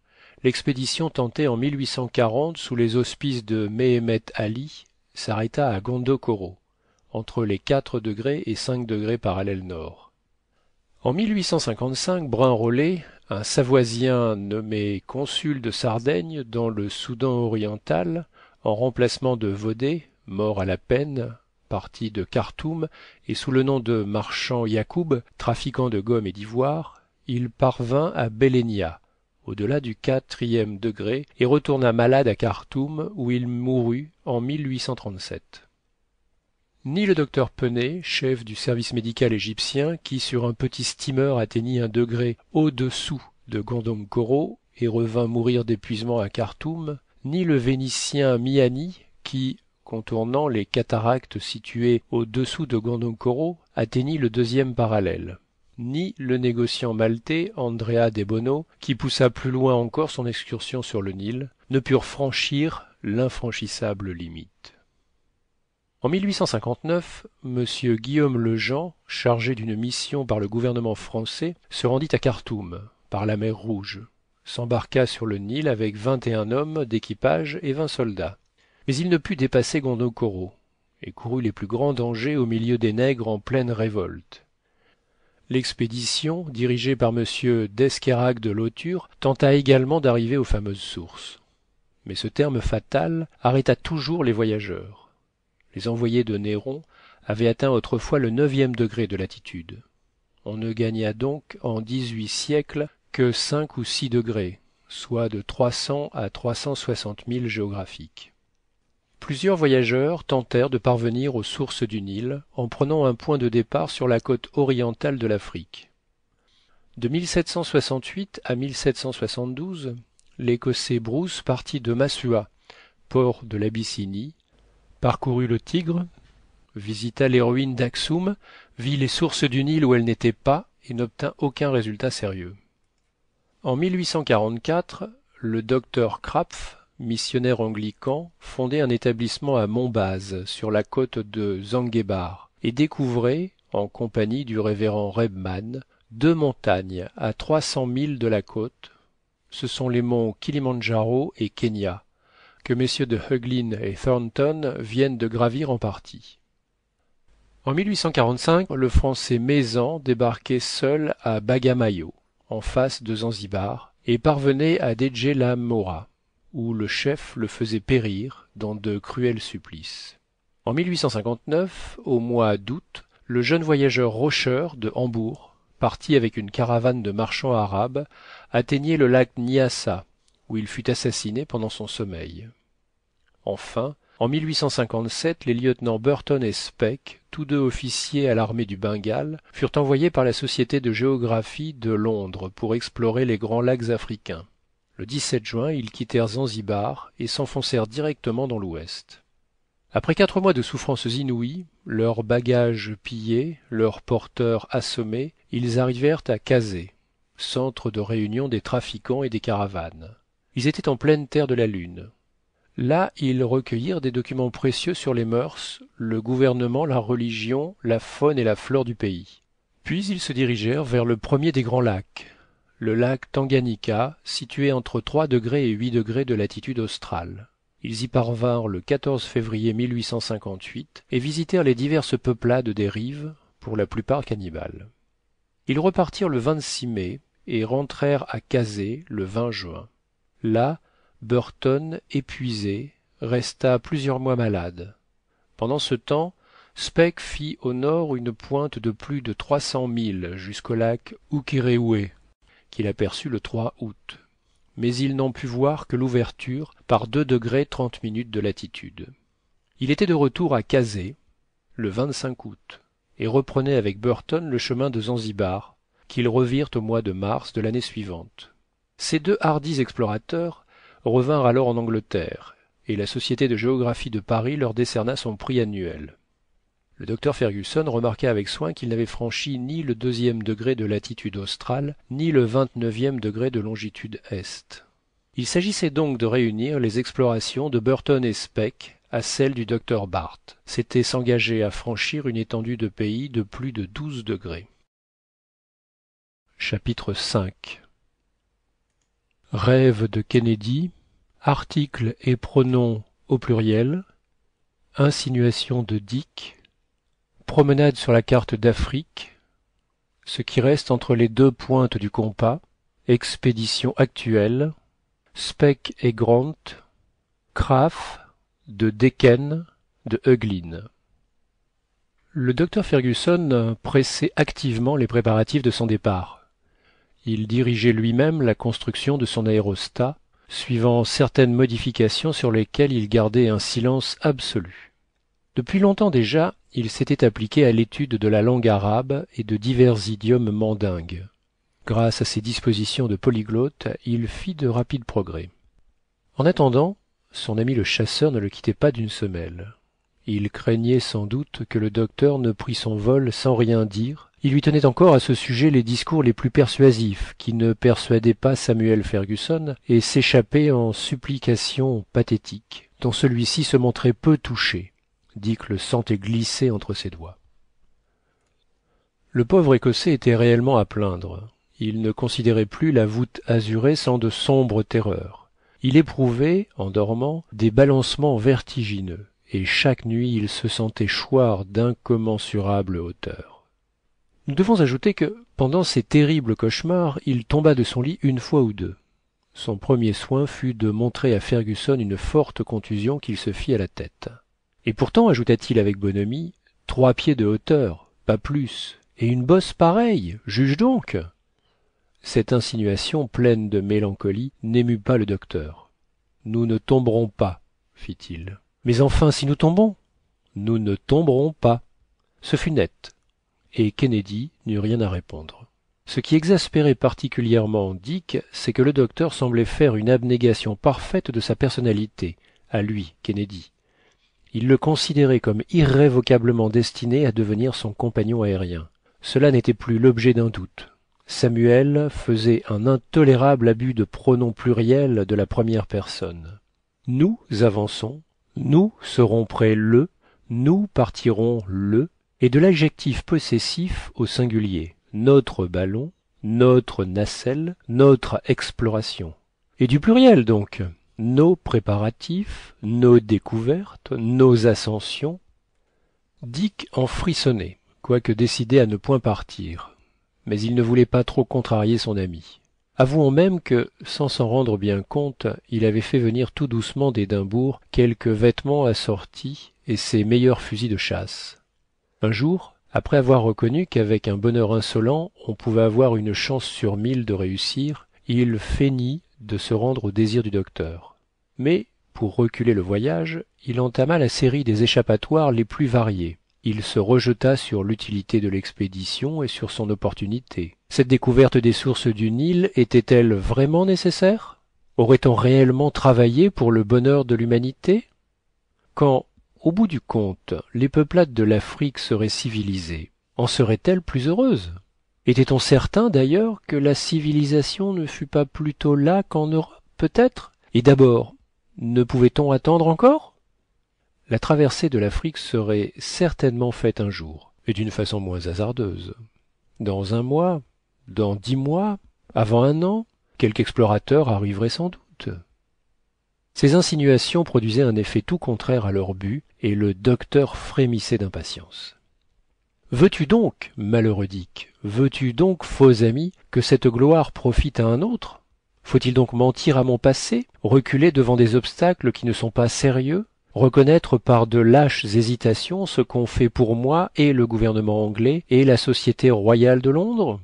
l'expédition tentée en 1840 sous les auspices de Mehemet Ali s'arrêta à Gondokoro, entre les 4 degrés et 5 degrés parallèle nord. En 1855, Brun-Rollet, un Savoisien nommé consul de Sardaigne dans le Soudan oriental, en remplacement de Vaudey, mort à la peine, parti de Khartoum, et sous le nom de marchand Yacoub, trafiquant de gomme et d'ivoire, il parvint à Belenia, au-delà du 4e degré, et retourna malade à Khartoum, où il mourut en 1837. Ni le docteur Peney, chef du service médical égyptien, qui sur un petit steamer atteignit un degré au-dessous de Gondokoro et revint mourir d'épuisement à Khartoum, ni le Vénitien Miani, qui, contournant les cataractes situées au-dessous de Gondokoro, atteignit le 2e parallèle, ni le négociant maltais Andrea de Bono, qui poussa plus loin encore son excursion sur le Nil, ne purent franchir l'infranchissable limite. En 1859, M. Guillaume Lejean, chargé d'une mission par le gouvernement français, se rendit à Khartoum, par la mer Rouge, s'embarqua sur le Nil avec 21 hommes d'équipage et 20 soldats. Mais il ne put dépasser Gondokoro, et courut les plus grands dangers au milieu des nègres en pleine révolte. L'expédition, dirigée par M. d'Escayrac de Lauture, tenta également d'arriver aux fameuses sources. Mais ce terme fatal arrêta toujours les voyageurs. Les envoyés de Néron avaient atteint autrefois le 9e degré de latitude. On ne gagna donc en 18 siècles que 5 ou 6 degrés, soit de 300 à 360 milles géographiques. Plusieurs voyageurs tentèrent de parvenir aux sources du Nil en prenant un point de départ sur la côte orientale de l'Afrique. De 1768 à 1772, l'Écossais Bruce partit de Masua, port de l'Abyssinie, parcourut le Tigre, visita les ruines d'Axoum, vit les sources du Nil où elles n'étaient pas et n'obtint aucun résultat sérieux. En 1844, le docteur Krapf, missionnaire anglican, fondait un établissement à Monbaz, sur la côte de Zanguebar, et découvrait, en compagnie du révérend Rebman, 2 montagnes à 300 milles de la côte. Ce sont les monts Kilimandjaro et Kenya, que messieurs de Heuglin et Thornton viennent de gravir en partie. En 1845, le français Maizan débarquait seul à Bagamayo, en face de Zanzibar, et parvenait à Deje la Mora, où le chef le faisait périr dans de cruels supplices. En 1859, au mois d'août, le jeune voyageur Roscher de Hambourg, parti avec une caravane de marchands arabes, atteignait le lac Nyassa, où il fut assassiné pendant son sommeil. Enfin, en 1857, les lieutenants Burton et Speke, tous deux officiers à l'armée du Bengale, furent envoyés par la Société de géographie de Londres pour explorer les grands lacs africains. Le 17 juin, ils quittèrent Zanzibar et s'enfoncèrent directement dans l'ouest. Après 4 mois de souffrances inouïes, leurs bagages pillés, leurs porteurs assommés, ils arrivèrent à Kazeh, centre de réunion des trafiquants et des caravanes. Ils étaient en pleine terre de la Lune. Là, ils recueillirent des documents précieux sur les mœurs, le gouvernement, la religion, la faune et la flore du pays. Puis ils se dirigèrent vers le premier des grands lacs, le lac Tanganyika, situé entre 3 degrés et 8 degrés de latitude australe. Ils y parvinrent le 14 février 1858 et visitèrent les diverses peuplades des rives, pour la plupart cannibales. Ils repartirent le 26 mai et rentrèrent à Kazeh le 20 juin. Là, Burton, épuisé, resta plusieurs mois malade. Pendant ce temps, Speke fit au nord une pointe de plus de 300 milles jusqu'au lac Ukéréoué, qu'il aperçut le 3 août. Mais il n'en put voir que l'ouverture par 2 degrés 30 minutes de latitude. Il était de retour à Kazeh le 25 août et reprenait avec Burton le chemin de Zanzibar, qu'ils revirent au mois de mars de l'année suivante. Ces 2 hardis explorateurs revinrent alors en Angleterre, et la Société de géographie de Paris leur décerna son prix annuel. Le docteur Fergusson remarqua avec soin qu'ils n'avaient franchi ni le 2e degré de latitude australe, ni le 29e degré de longitude est. Il s'agissait donc de réunir les explorations de Burton et Speke à celles du docteur Barth. C'était s'engager à franchir une étendue de pays de plus de 12 degrés. Chapitre 5. Rêve de Kennedy, articles et pronoms au pluriel, insinuation de Dick, promenade sur la carte d'Afrique, ce qui reste entre les 2 pointes du compas, expédition actuelle, Speke et Grant, Krapf, de Decken, de Heuglin. Le docteur Fergusson pressait activement les préparatifs de son départ. Il dirigeait lui-même la construction de son aérostat, suivant certaines modifications sur lesquelles il gardait un silence absolu. Depuis longtemps déjà, il s'était appliqué à l'étude de la langue arabe et de divers idiomes mandingues. Grâce à ses dispositions de polyglotte, il fit de rapides progrès. En attendant, son ami le chasseur ne le quittait pas d'une semelle. Il craignait sans doute que le docteur ne prît son vol sans rien dire. Il lui tenait encore à ce sujet les discours les plus persuasifs, qui ne persuadaient pas Samuel Fergusson, et s'échappaient en supplications pathétiques, dont celui-ci se montrait peu touché. Dick le sentait glisser entre ses doigts. Le pauvre Écossais était réellement à plaindre. Il ne considérait plus la voûte azurée sans de sombres terreurs. Il éprouvait, en dormant, des balancements vertigineux, et chaque nuit il se sentait choir d'incommensurables hauteurs. Nous devons ajouter que, pendant ces terribles cauchemars, il tomba de son lit une fois ou deux. Son premier soin fut de montrer à Fergusson une forte contusion qu'il se fit à la tête. Et pourtant, ajouta-t-il avec bonhomie, 3 pieds de hauteur, pas plus, et une bosse pareille, juge donc. Cette insinuation pleine de mélancolie n'émut pas le docteur. Nous ne tomberons pas, fit-il. Mais enfin, si nous tombons, nous ne tomberons pas. Ce fut net, et Kennedy n'eut rien à répondre. Ce qui exaspérait particulièrement Dick, c'est que le docteur semblait faire une abnégation parfaite de sa personnalité, à lui, Kennedy. Il le considérait comme irrévocablement destiné à devenir son compagnon aérien. Cela n'était plus l'objet d'un doute. Samuel faisait un intolérable abus de pronoms pluriels de la première personne. Nous avançons, nous serons prêts le, nous partirons le, et de l'adjectif possessif au singulier, notre ballon, notre nacelle, notre exploration. Et du pluriel donc, nos préparatifs, nos découvertes, nos ascensions. Dick en frissonnait, quoique décidé à ne point partir, mais il ne voulait pas trop contrarier son ami. Avouons même que, sans s'en rendre bien compte, il avait fait venir tout doucement d'Édimbourg quelques vêtements assortis et ses meilleurs fusils de chasse. Un jour, après avoir reconnu qu'avec un bonheur insolent on pouvait avoir une chance sur 1000 de réussir, il feignit de se rendre au désir du docteur. Mais, pour reculer le voyage, il entama la série des échappatoires les plus variés. Il se rejeta sur l'utilité de l'expédition et sur son opportunité. Cette découverte des sources du Nil était-elle vraiment nécessaire? Aurait-on réellement travaillé pour le bonheur de l'humanité? Quand, au bout du compte, les peuplades de l'Afrique seraient civilisées, en seraient-elles plus heureuses? Était-on certain d'ailleurs que la civilisation ne fût pas plutôt là qu'en Europe, peut-être? Et d'abord, ne pouvait-on attendre encore? La traversée de l'Afrique serait certainement faite un jour, et d'une façon moins hasardeuse. Dans un mois, dans 10 mois, avant un an, quelque explorateur arriverait sans doute. Ces insinuations produisaient un effet tout contraire à leur but, et le docteur frémissait d'impatience. Veux-tu donc, malheureux Dick, veux-tu donc, faux ami, que cette gloire profite à un autre? Faut-il donc mentir à mon passé, reculer devant des obstacles qui ne sont pas sérieux, reconnaître par de lâches hésitations ce qu'ont fait pour moi et le gouvernement anglais et la Société royale de Londres?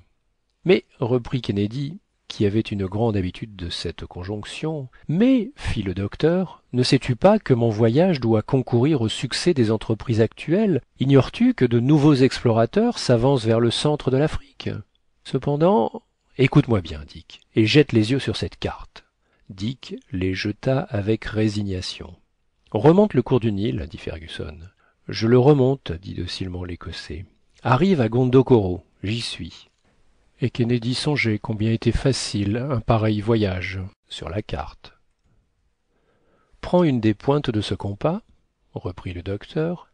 Mais, reprit Kennedy, qui avait une grande habitude de cette conjonction, mais, fit le docteur, ne sais-tu pas que mon voyage doit concourir au succès des entreprises actuelles? Ignores-tu que de nouveaux explorateurs s'avancent vers le centre de l'Afrique? Cependant, écoute-moi bien, Dick, et jette les yeux sur cette carte. Dick les jeta avec résignation. Remonte le cours du Nil, dit Fergusson. Je le remonte, dit docilement l'Écossais. Arrive à Gondokoro, j'y suis. Et Kennedy songeait combien était facile un pareil voyage sur la carte. Prends une des pointes de ce compas, reprit le docteur,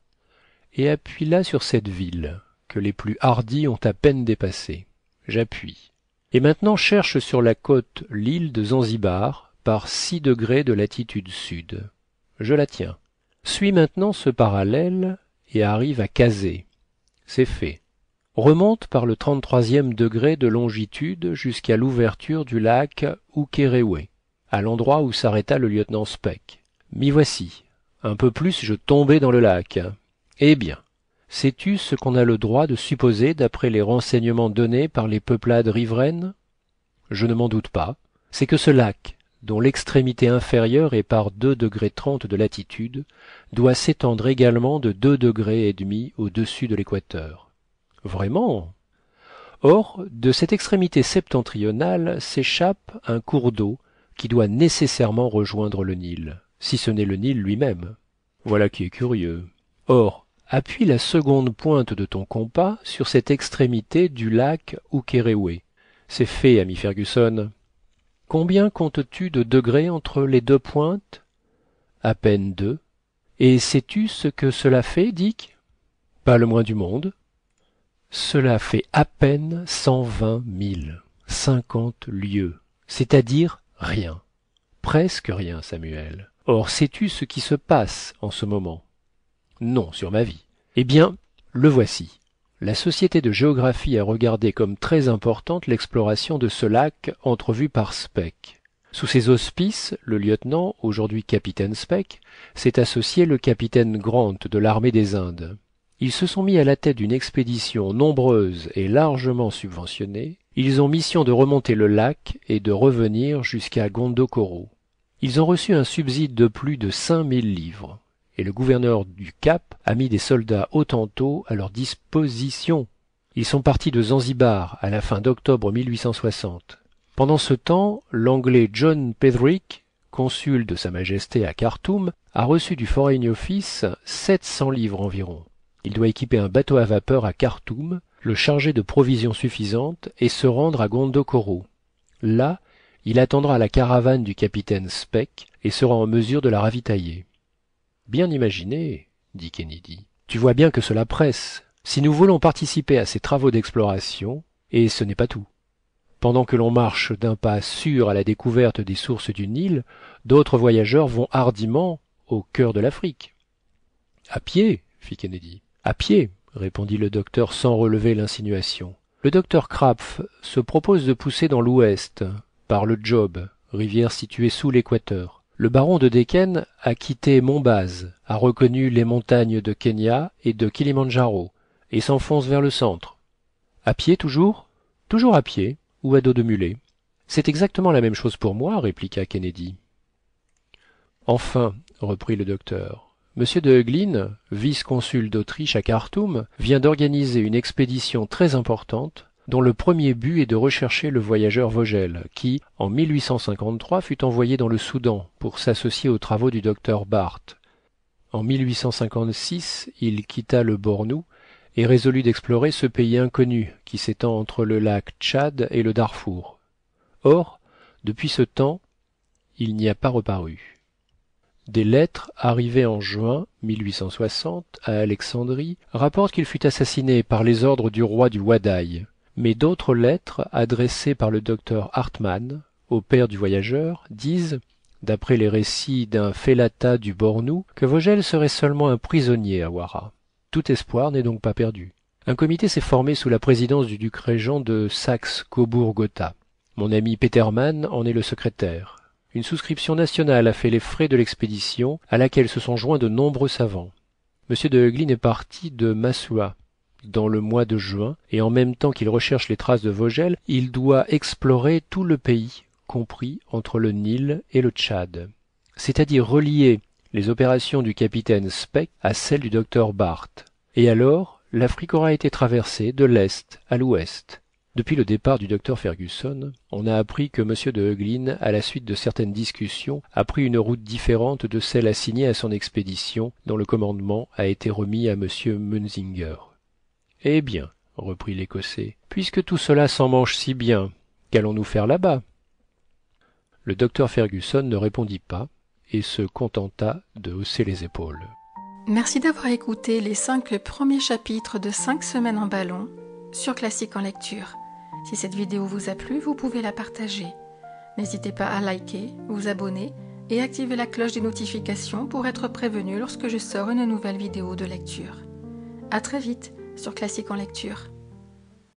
et appuie-la sur cette ville, que les plus hardis ont à peine dépassée. J'appuie. Et maintenant cherche sur la côte l'île de Zanzibar, par 6 degrés de latitude sud. Je la tiens. Suis maintenant ce parallèle et arrive à Kazeh. C'est fait. Remonte par le 33e degré de longitude jusqu'à l'ouverture du lac Ukéréoué, à l'endroit où s'arrêta le lieutenant Speke. M'y voici. Un peu plus je tombais dans le lac. Eh bien, sais-tu ce qu'on a le droit de supposer d'après les renseignements donnés par les peuplades riveraines? Je ne m'en doute pas. C'est que ce lac, dont l'extrémité inférieure est par 2,30 de latitude, doit s'étendre également de 2,5 degrés au-dessus de l'équateur. Vraiment? Or, de cette extrémité septentrionale s'échappe un cours d'eau qui doit nécessairement rejoindre le Nil, si ce n'est le Nil lui-même. Voilà qui est curieux. Or, appuie la seconde pointe de ton compas sur cette extrémité du lac Ukéréoué. C'est fait, ami Fergusson. Combien comptes-tu de degrés entre les deux pointes? À peine 2. Et sais-tu ce que cela fait, Dick? Pas le moins du monde. Cela fait à peine 120 milles, 50 lieues, c'est-à-dire rien. Presque rien, Samuel. Or, sais-tu ce qui se passe en ce moment? Non, sur ma vie. Eh bien, le voici. La Société de géographie a regardé comme très importante l'exploration de ce lac entrevu par Speke. Sous ses auspices, le lieutenant, aujourd'hui capitaine Speke, s'est associé le capitaine Grant de l'armée des Indes. Ils se sont mis à la tête d'une expédition nombreuse et largement subventionnée. Ils ont mission de remonter le lac et de revenir jusqu'à Gondokoro. Ils ont reçu un subside de plus de 5000 livres, et le gouverneur du Cap a mis des soldats Hottentots à leur disposition. Ils sont partis de Zanzibar à la fin d'octobre 1860. Pendant ce temps, l'anglais John Petherick, consul de Sa Majesté à Khartoum, a reçu du Foreign Office 700 livres environ. Il doit équiper un bateau à vapeur à Khartoum, le charger de provisions suffisantes et se rendre à Gondokoro. Là, il attendra la caravane du capitaine Speke et sera en mesure de la ravitailler. Bien imaginé, dit Kennedy. Tu vois bien que cela presse. Si nous voulons participer à ces travaux d'exploration, et ce n'est pas tout. Pendant que l'on marche d'un pas sûr à la découverte des sources du Nil, d'autres voyageurs vont hardiment au cœur de l'Afrique. À pied, fit Kennedy. À pied, répondit le docteur sans relever l'insinuation. Le docteur Krapf se propose de pousser dans l'ouest, par le Djob, rivière située sous l'équateur. Le baron de Decken a quitté Mombaz, a reconnu les montagnes de Kenya et de Kilimandjaro, et s'enfonce vers le centre. À pied toujours? Toujours à pied, ou à dos de mulet. C'est exactement la même chose pour moi, répliqua Kennedy. Enfin, reprit le docteur, M. de Heuglin, vice-consul d'Autriche à Khartoum, vient d'organiser une expédition très importante dont le premier but est de rechercher le voyageur Vogel, qui, en 1853, fut envoyé dans le Soudan pour s'associer aux travaux du docteur Barth. En 1856, il quitta le Bornou et résolut d'explorer ce pays inconnu qui s'étend entre le lac Tchad et le Darfour. Or, depuis ce temps, il n'y a pas reparu. Des lettres arrivées en juin 1860 à Alexandrie rapportent qu'il fut assassiné par les ordres du roi du Wadaï, mais d'autres lettres adressées par le docteur Hartmann au père du voyageur disent, d'après les récits d'un felata du Bornou, que Vogel serait seulement un prisonnier à Wara. Tout espoir n'est donc pas perdu. Un comité s'est formé sous la présidence du duc régent de Saxe-Cobourg-Gotha. Mon ami Petermann en est le secrétaire. Une souscription nationale a fait les frais de l'expédition, à laquelle se sont joints de nombreux savants. M. de Heuglin est parti de Massoua dans le mois de juin, et en même temps qu'il recherche les traces de Vogel, il doit explorer tout le pays, compris entre le Nil et le Tchad, c'est-à-dire relier les opérations du capitaine Speke à celles du docteur Barth. Et alors, l'Afrique aura été traversée de l'est à l'ouest. Depuis le départ du docteur Fergusson, on a appris que M. de Heuglin, à la suite de certaines discussions, a pris une route différente de celle assignée à son expédition, dont le commandement a été remis à M. Munzinger. « Eh bien, reprit l'Écossais, puisque tout cela s'en mange si bien, qu'allons-nous faire là-bas » Le docteur Fergusson ne répondit pas et se contenta de hausser les épaules. Merci d'avoir écouté les 5 premiers chapitres de 5 semaines en ballon sur Classique en lecture. Si cette vidéo vous a plu, vous pouvez la partager. N'hésitez pas à liker, vous abonner et activer la cloche des notifications pour être prévenu lorsque je sors une nouvelle vidéo de lecture. À très vite sur Classique en lecture.